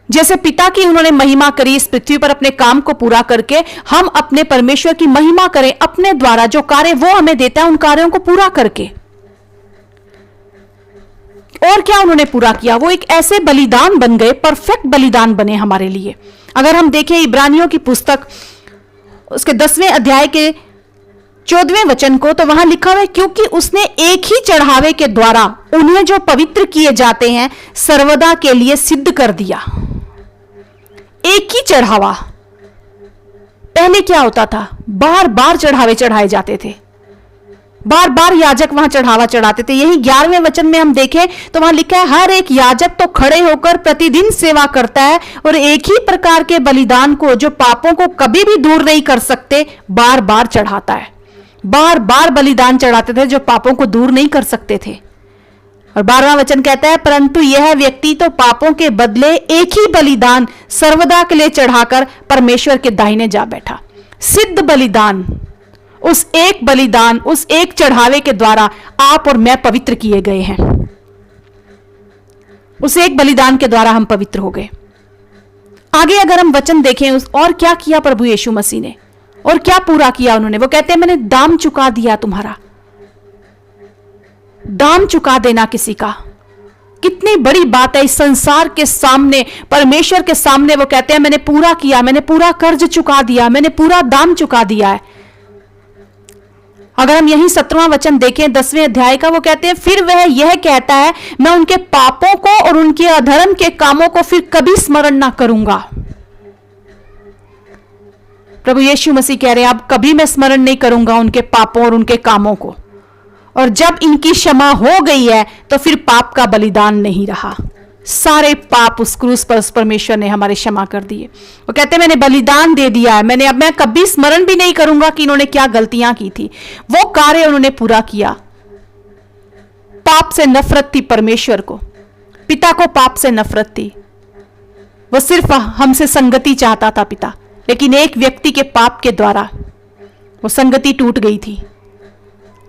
Speaker 1: जैसे पिता की उन्होंने महिमा करी इस पृथ्वी पर अपने काम को पूरा करके, हम अपने परमेश्वर की महिमा करें अपने द्वारा, जो कार्य वो हमें देता है उन कार्यों को पूरा करके। और क्या उन्होंने पूरा किया? वो एक ऐसे बलिदान बन गए, परफेक्ट बलिदान बने हमारे लिए। अगर हम देखें इब्रानियों की पुस्तक उसके 10वें अध्याय के 14वें वचन को, तो वहां लिखा हुआ है, क्योंकि उसने एक ही चढ़ावे के द्वारा उन्हें जो पवित्र किए जाते हैं सर्वदा के लिए सिद्ध कर दिया। एक ही चढ़ावा। पहले क्या होता था? बार बार चढ़ावे चढ़ाए जाते थे, बार बार याजक वहां चढ़ावा चढ़ाते थे। यही 11वें वचन में हम देखें तो वहां लिखा है, हर एक याजक तो खड़े होकर प्रतिदिन सेवा करता है और एक ही प्रकार के बलिदान को, जो पापों को कभी भी दूर नहीं कर सकते, बार बार चढ़ाता है। बार बार बलिदान चढ़ाते थे जो पापों को दूर नहीं कर सकते थे। और 12वां वचन कहता है, परंतु यह व्यक्ति तो पापों के बदले एक ही बलिदान सर्वदा के लिए चढ़ाकर परमेश्वर के दाहिने जा बैठा। सिद्ध बलिदान, उस एक बलिदान, उस एक चढ़ावे के द्वारा आप और मैं पवित्र किए गए हैं। उस एक बलिदान के द्वारा हम पवित्र हो गए। आगे अगर हम वचन देखें और क्या किया प्रभु यीशु मसीह ने, और क्या पूरा किया उन्होंने। वो कहते हैं मैंने दाम चुका दिया तुम्हारा। दाम चुका देना किसी का कितनी बड़ी बात है इस संसार के सामने, परमेश्वर के सामने। वो कहते हैं मैंने पूरा किया, मैंने पूरा कर्ज चुका दिया, मैंने पूरा दाम चुका दिया है। अगर हम यही 17वां वचन देखें 10वें अध्याय का, वो कहते हैं फिर वह यह कहता है मैं उनके पापों को और उनके अधर्म के कामों को फिर कभी स्मरण ना करूंगा। प्रभु यीशु मसीह कह रहे हैं अब कभी मैं स्मरण नहीं करूंगा उनके पापों और उनके कामों को। और जब इनकी क्षमा हो गई है तो फिर पाप का बलिदान नहीं रहा। सारे पाप उस क्रूस पर उस परमेश्वर ने हमारे क्षमा कर दिए। वो कहते हैं मैंने बलिदान दे दिया है, अब मैं कभी स्मरण भी नहीं करूंगा कि इन्होंने क्या गलतियां की थी। वो कार्य उन्होंने पूरा किया। पाप से नफरत थी परमेश्वर को, पिता को पाप से नफरत थी। वो सिर्फ हमसे संगति चाहता था पिता, लेकिन एक व्यक्ति के पाप के द्वारा वो संगति टूट गई थी।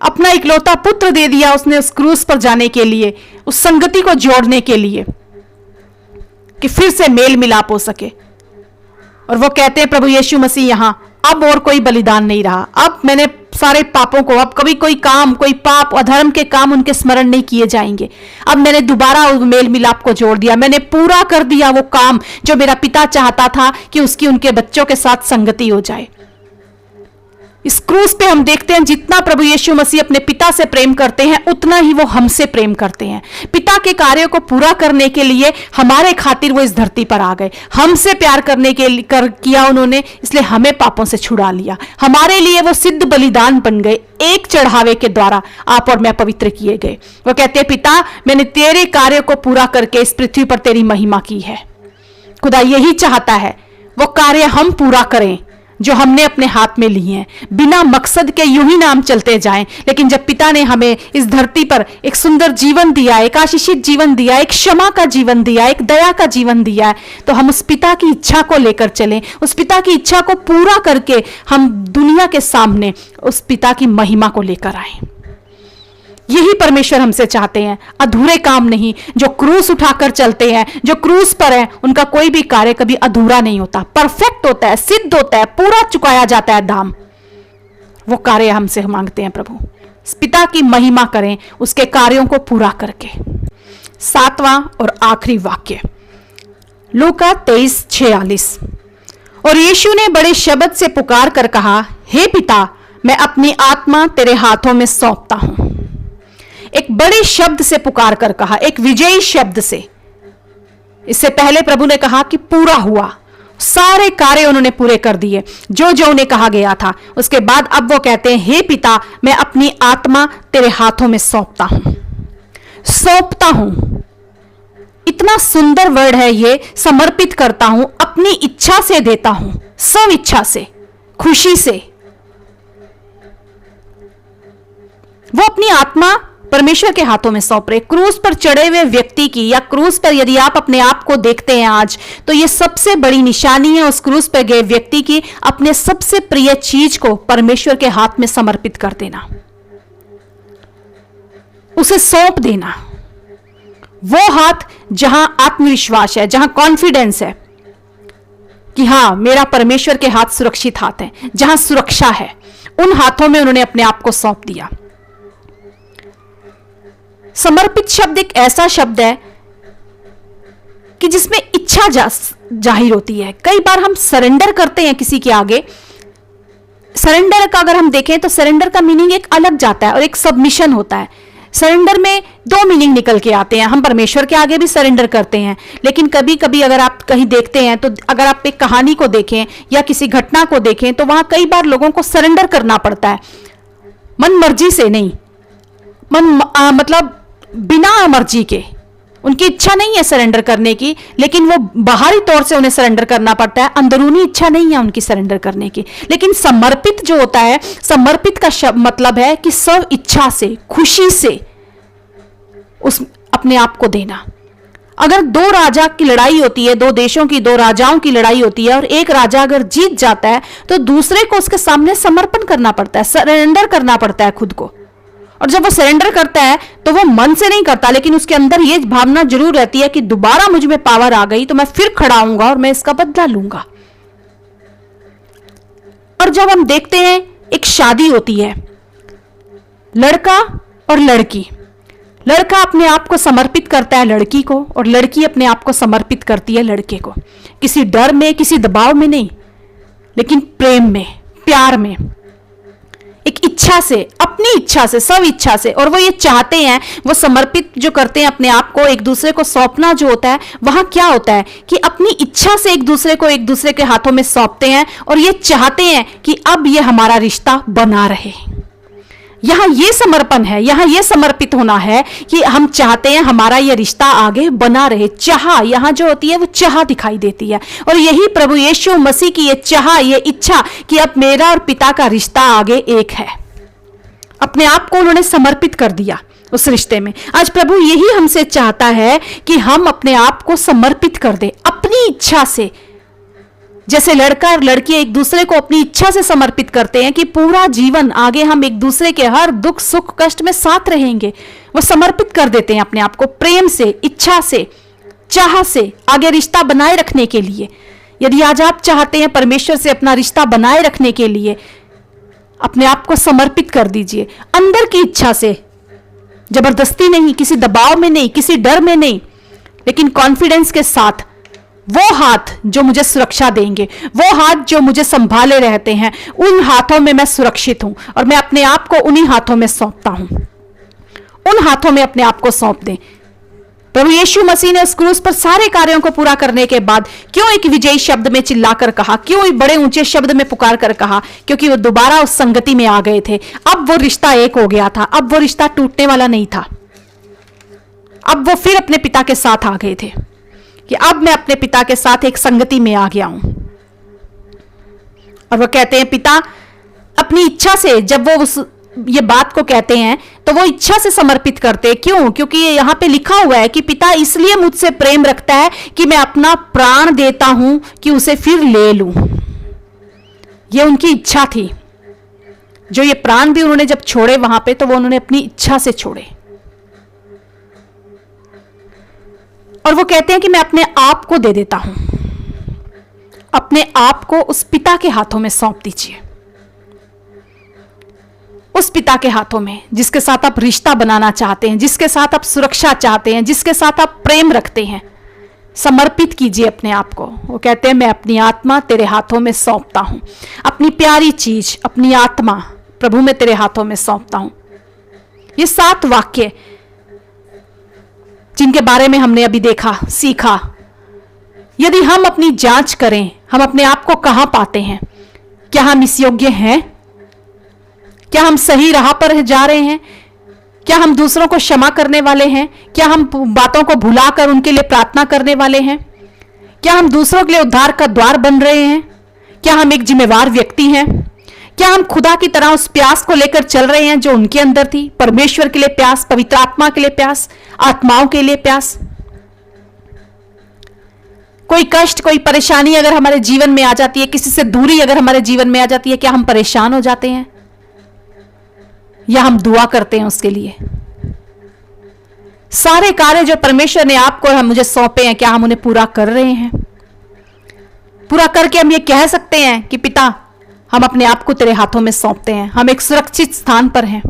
Speaker 1: अपना इकलौता पुत्र दे दिया उसने उस क्रूस पर जाने के लिए, उस संगति को जोड़ने के लिए कि फिर से मेल मिलाप हो सके। और वो कहते हैं प्रभु यीशु मसीह यहां अब और कोई बलिदान नहीं रहा। अब मैंने सारे पापों को, अब कभी कोई काम, कोई पाप अधर्म के काम उनके स्मरण नहीं किए जाएंगे। अब मैंने दोबारा उस मेल मिलाप को जोड़ दिया, मैंने पूरा कर दिया वो काम जो मेरा पिता चाहता था कि उसकी उनके बच्चों के साथ संगति हो जाए। इस क्रूस पे हम देखते हैं जितना प्रभु यीशु मसीह अपने पिता से प्रेम करते हैं उतना ही वो हमसे प्रेम करते हैं। पिता के कार्यों को पूरा करने के लिए हमारे खातिर वो इस धरती पर आ गए। हमसे प्यार करने के लिए किया उन्होंने, इसलिए हमें पापों से छुड़ा लिया। हमारे लिए वो सिद्ध बलिदान बन गए। एक चढ़ावे के द्वारा आप और मैं पवित्र किए गए। वो कहते हैं पिता मैंने तेरे कार्य को पूरा करके इस पृथ्वी पर तेरी महिमा की है। खुदा यही चाहता है वो कार्य हम पूरा करें जो हमने अपने हाथ में लिए हैं। बिना मकसद के यूं ही नाम चलते जाएं, लेकिन जब पिता ने हमें इस धरती पर एक सुंदर जीवन दिया, एक आशीषित जीवन दिया, एक क्षमा का जीवन दिया, एक दया का जीवन दिया है, तो हम उस पिता की इच्छा को लेकर चलें। उस पिता की इच्छा को पूरा करके हम दुनिया के सामने उस पिता की महिमा को लेकर आए। यही परमेश्वर हमसे चाहते हैं, अधूरे काम नहीं। जो क्रूस उठाकर चलते हैं, जो क्रूस पर है, उनका कोई भी कार्य कभी अधूरा नहीं होता, परफेक्ट होता है, सिद्ध होता है, पूरा चुकाया जाता है दाम। वो कार्य हमसे मांगते हैं प्रभु। पिता की महिमा करें उसके कार्यों को पूरा करके। 7वां और आखिरी वाक्य लूका 23:46। और यीशु ने बड़े शब्द से पुकार कर कहा, हे पिता मैं अपनी आत्मा तेरे हाथों में सौंपता हूं। एक बड़े शब्द से पुकार कर कहा, एक विजयी शब्द से। इससे पहले प्रभु ने कहा कि पूरा हुआ, सारे कार्य उन्होंने पूरे कर दिए जो जो उन्हें कहा गया था। उसके बाद अब वो कहते हैं हे पिता मैं अपनी आत्मा तेरे हाथों में सौंपता हूं। सौंपता हूं, इतना सुंदर वर्ड है ये। समर्पित करता हूं, अपनी इच्छा से देता हूं, स्व इच्छा से, खुशी से। वो अपनी आत्मा परमेश्वर के हाथों में सौंप रहे। क्रूस पर चढ़े हुए व्यक्ति की, या क्रूस पर यदि आप अपने आप को देखते हैं आज, तो ये सबसे बड़ी निशानी है उस क्रूस पर गए व्यक्ति की, अपने सबसे प्रिय चीज को परमेश्वर के हाथ में समर्पित कर देना, उसे सौंप देना। वो हाथ जहां आत्मविश्वास है, जहां कॉन्फिडेंस है कि हां मेरा परमेश्वर के हाथ सुरक्षित हाथ है, जहां सुरक्षा है, उन हाथों में उन्होंने अपने आप को सौंप दिया। समर्पित शब्द एक ऐसा शब्द है कि जिसमें इच्छा जाहिर होती है। कई बार हम सरेंडर करते हैं किसी के आगे। सरेंडर का अगर हम देखें तो सरेंडर का मीनिंग एक अलग जाता है और एक सबमिशन होता है। सरेंडर में दो मीनिंग निकल के आते हैं। हम परमेश्वर के आगे भी सरेंडर करते हैं, लेकिन कभी कभी अगर आप कहीं देखते हैं तो अगर आप एक कहानी को देखें या किसी घटना को देखें तो वहां कई बार लोगों को सरेंडर करना पड़ता है, मन मर्जी से नहीं, मतलब बिना मर्जी के। उनकी इच्छा नहीं है सरेंडर करने की, लेकिन वो बाहरी तौर से उन्हें सरेंडर करना पड़ता है, अंदरूनी इच्छा नहीं है उनकी सरेंडर करने की। लेकिन समर्पित जो होता है, समर्पित का मतलब है कि सब इच्छा से, खुशी से उस अपने आप को देना। अगर दो राजा की लड़ाई होती है, दो देशों की, दो राजाओं की लड़ाई होती है, और एक राजा अगर जीत जाता है तो दूसरे को उसके सामने समर्पण करना पड़ता है, सरेंडर करना पड़ता है खुद को। और जब वो सरेंडर करता है तो वो मन से नहीं करता, लेकिन उसके अंदर ये भावना जरूर रहती है कि दोबारा मुझ में पावर आ गई तो मैं फिर खड़ा आऊंगा और मैं इसका बदला लूंगा। और जब हम देखते हैं एक शादी होती है, लड़का और लड़की, लड़का अपने आप को समर्पित करता है लड़की को, और लड़की अपने आप को समर्पित करती है लड़के को। किसी डर में, किसी दबाव में नहीं, लेकिन प्रेम में, प्यार में, एक इच्छा से, अपनी इच्छा से, सब इच्छा से। और वो ये चाहते हैं, वो समर्पित जो करते हैं अपने आप को, एक दूसरे को सौंपना जो होता है, वहां क्या होता है कि अपनी इच्छा से एक दूसरे को एक दूसरे के हाथों में सौंपते हैं, और ये चाहते हैं कि अब ये हमारा रिश्ता बना रहे। यहां ये समर्पण है, यहां ये समर्पित होना है कि हम चाहते हैं हमारा ये रिश्ता आगे बना रहे। चाह यहां जो होती है वो चाह दिखाई देती है, और यही प्रभु यीशु मसीह की ये चाह, ये इच्छा कि अब मेरा और पिता का रिश्ता आगे एक है। अपने आप को उन्होंने समर्पित कर दिया उस रिश्ते में। आज प्रभु यही हमसे चाहता है कि हम अपने आप को समर्पित कर दें अपनी इच्छा से। जैसे लड़का और लड़की एक दूसरे को अपनी इच्छा से समर्पित करते हैं कि पूरा जीवन आगे हम एक दूसरे के हर दुख सुख कष्ट में साथ रहेंगे, वो समर्पित कर देते हैं अपने आप को प्रेम से, इच्छा से, चाह से, आगे रिश्ता बनाए रखने के लिए। यदि आज आप चाहते हैं परमेश्वर से अपना रिश्ता बनाए रखने के लिए, अपने आप को समर्पित कर दीजिए अंदर की इच्छा से, जबरदस्ती नहीं, किसी दबाव में नहीं, किसी डर में नहीं, लेकिन कॉन्फिडेंस के साथ। वो हाथ जो मुझे सुरक्षा देंगे, वो हाथ जो मुझे संभाले रहते हैं, उन हाथों में मैं सुरक्षित हूं, और मैं अपने आप को उन्हीं हाथों में सौंपता हूं। उन हाथों में अपने आप को सौंप दें। प्रभु यीशु मसीह ने उस क्रूस पर सारे कार्यों को पूरा करने के बाद क्यों एक विजयी शब्द में चिल्लाकर कहा, क्यों एक बड़े ऊंचे शब्द में पुकार कर कहा? क्योंकि वो दोबारा उस संगति में आ गए थे। अब वो रिश्ता एक हो गया था, अब वो रिश्ता टूटने वाला नहीं था। अब वो फिर अपने पिता के साथ आ गए थे कि अब मैं अपने पिता के साथ एक संगति में आ गया हूं। और वो कहते हैं पिता अपनी इच्छा से, जब वो ये बात को कहते हैं तो वो इच्छा से समर्पित करते हैं। क्यों? क्योंकि ये यहां पे लिखा हुआ है कि पिता इसलिए मुझसे प्रेम रखता है कि मैं अपना प्राण देता हूं कि उसे फिर ले लूं। ये उनकी इच्छा थी। जो ये प्राण भी उन्होंने जब छोड़े वहां पे, तो वो उन्होंने अपनी इच्छा से छोड़े। और वो कहते हैं कि मैं अपने आप को दे देता हूं, अपने आप को उस पिता के हाथों में सौंप दीजिए। उस पिता के हाथों में जिसके साथ आप रिश्ता बनाना चाहते हैं, जिसके साथ आप सुरक्षा चाहते हैं, जिसके साथ आप प्रेम रखते हैं, समर्पित कीजिए अपने आप को। वो कहते हैं मैं अपनी आत्मा तेरे हाथों में सौंपता हूं, अपनी प्यारी चीज, अपनी आत्मा प्रभु मैं तेरे हाथों में सौंपता हूं। ये 7 वाक्य जिनके बारे में हमने अभी देखा, सीखा। यदि हम अपनी जांच करें, हम अपने आप को कहां पाते हैं? क्या हम इस योग्य हैं? क्या हम सही राह पर जा रहे हैं? क्या हम दूसरों को क्षमा करने वाले हैं? क्या हम बातों को भुलाकर उनके लिए प्रार्थना करने वाले हैं? क्या हम दूसरों के लिए उद्धार का द्वार बन रहे हैं? क्या हम एक जिम्मेवार व्यक्ति हैं? क्या हम खुदा की तरह उस प्यास को लेकर चल रहे हैं जो उनके अंदर थी? परमेश्वर के लिए प्यास, पवित्र आत्मा के लिए प्यास, आत्माओं के लिए प्यास। कोई कष्ट, कोई परेशानी अगर हमारे जीवन में आ जाती है, किसी से दूरी अगर हमारे जीवन में आ जाती है, क्या हम परेशान हो जाते हैं या हम दुआ करते हैं उसके लिए? सारे कार्य जो परमेश्वर ने आपको और मुझे सौंपे हैं, क्या हम उन्हें पूरा कर रहे हैं? पूरा करके हम ये कह सकते हैं कि पिता हम अपने आप को तेरे हाथों में सौंपते हैं, हम एक सुरक्षित स्थान पर हैं।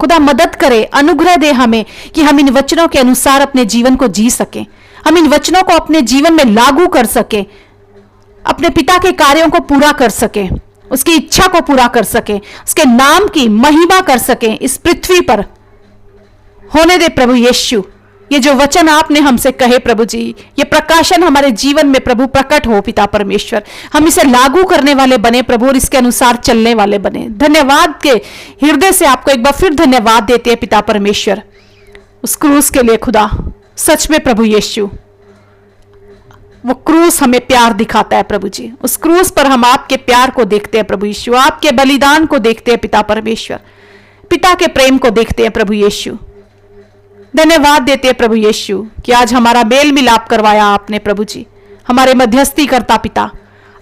Speaker 1: खुदा मदद करे, अनुग्रह दे हमें कि हम इन वचनों के अनुसार अपने जीवन को जी सकें, हम इन वचनों को अपने जीवन में लागू कर सकें, अपने पिता के कार्यों को पूरा कर सकें, उसकी इच्छा को पूरा कर सकें, उसके नाम की महिमा कर सकें इस पृथ्वी पर। होने दे प्रभु यीशु, ये जो वचन आपने हमसे कहे प्रभु जी, ये प्रकाशन हमारे जीवन में प्रभु प्रकट हो पिता परमेश्वर। हम इसे लागू करने वाले बने प्रभु और इसके अनुसार चलने वाले बने। धन्यवाद के हृदय से आपको एक बार फिर धन्यवाद देते हैं पिता परमेश्वर, उस क्रूस के लिए खुदा, सच में प्रभु यीशु, वो क्रूस हमें प्यार दिखाता है प्रभु जी। उस क्रूस पर हम आपके प्यार को देखते हैं प्रभु यीशु, आपके बलिदान को देखते हैं पिता परमेश्वर, पिता के प्रेम को देखते हैं प्रभु यीशु। धन्यवाद देते हैं प्रभु यीशु कि आज हमारा मेल मिलाप करवाया आपने प्रभु जी, हमारे मध्यस्थी करता पिता।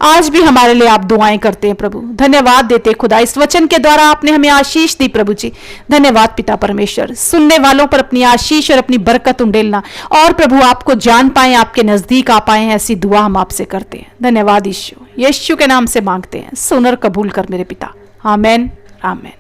Speaker 1: आज भी हमारे लिए आप दुआएं करते हैं प्रभु। धन्यवाद देते खुदा, इस वचन के द्वारा आपने हमें आशीष दी प्रभु जी। धन्यवाद पिता परमेश्वर, सुनने वालों पर अपनी आशीष और अपनी बरकत उंडेलना, और प्रभु आपको जान पाए, आपके नजदीक आ पाए, ऐसी दुआ हम आपसे करते हैं। धन्यवाद यीशु, यीशु के नाम से मांगते हैं, सुन और कबूल कर मेरे पिता। आमेन आमेन।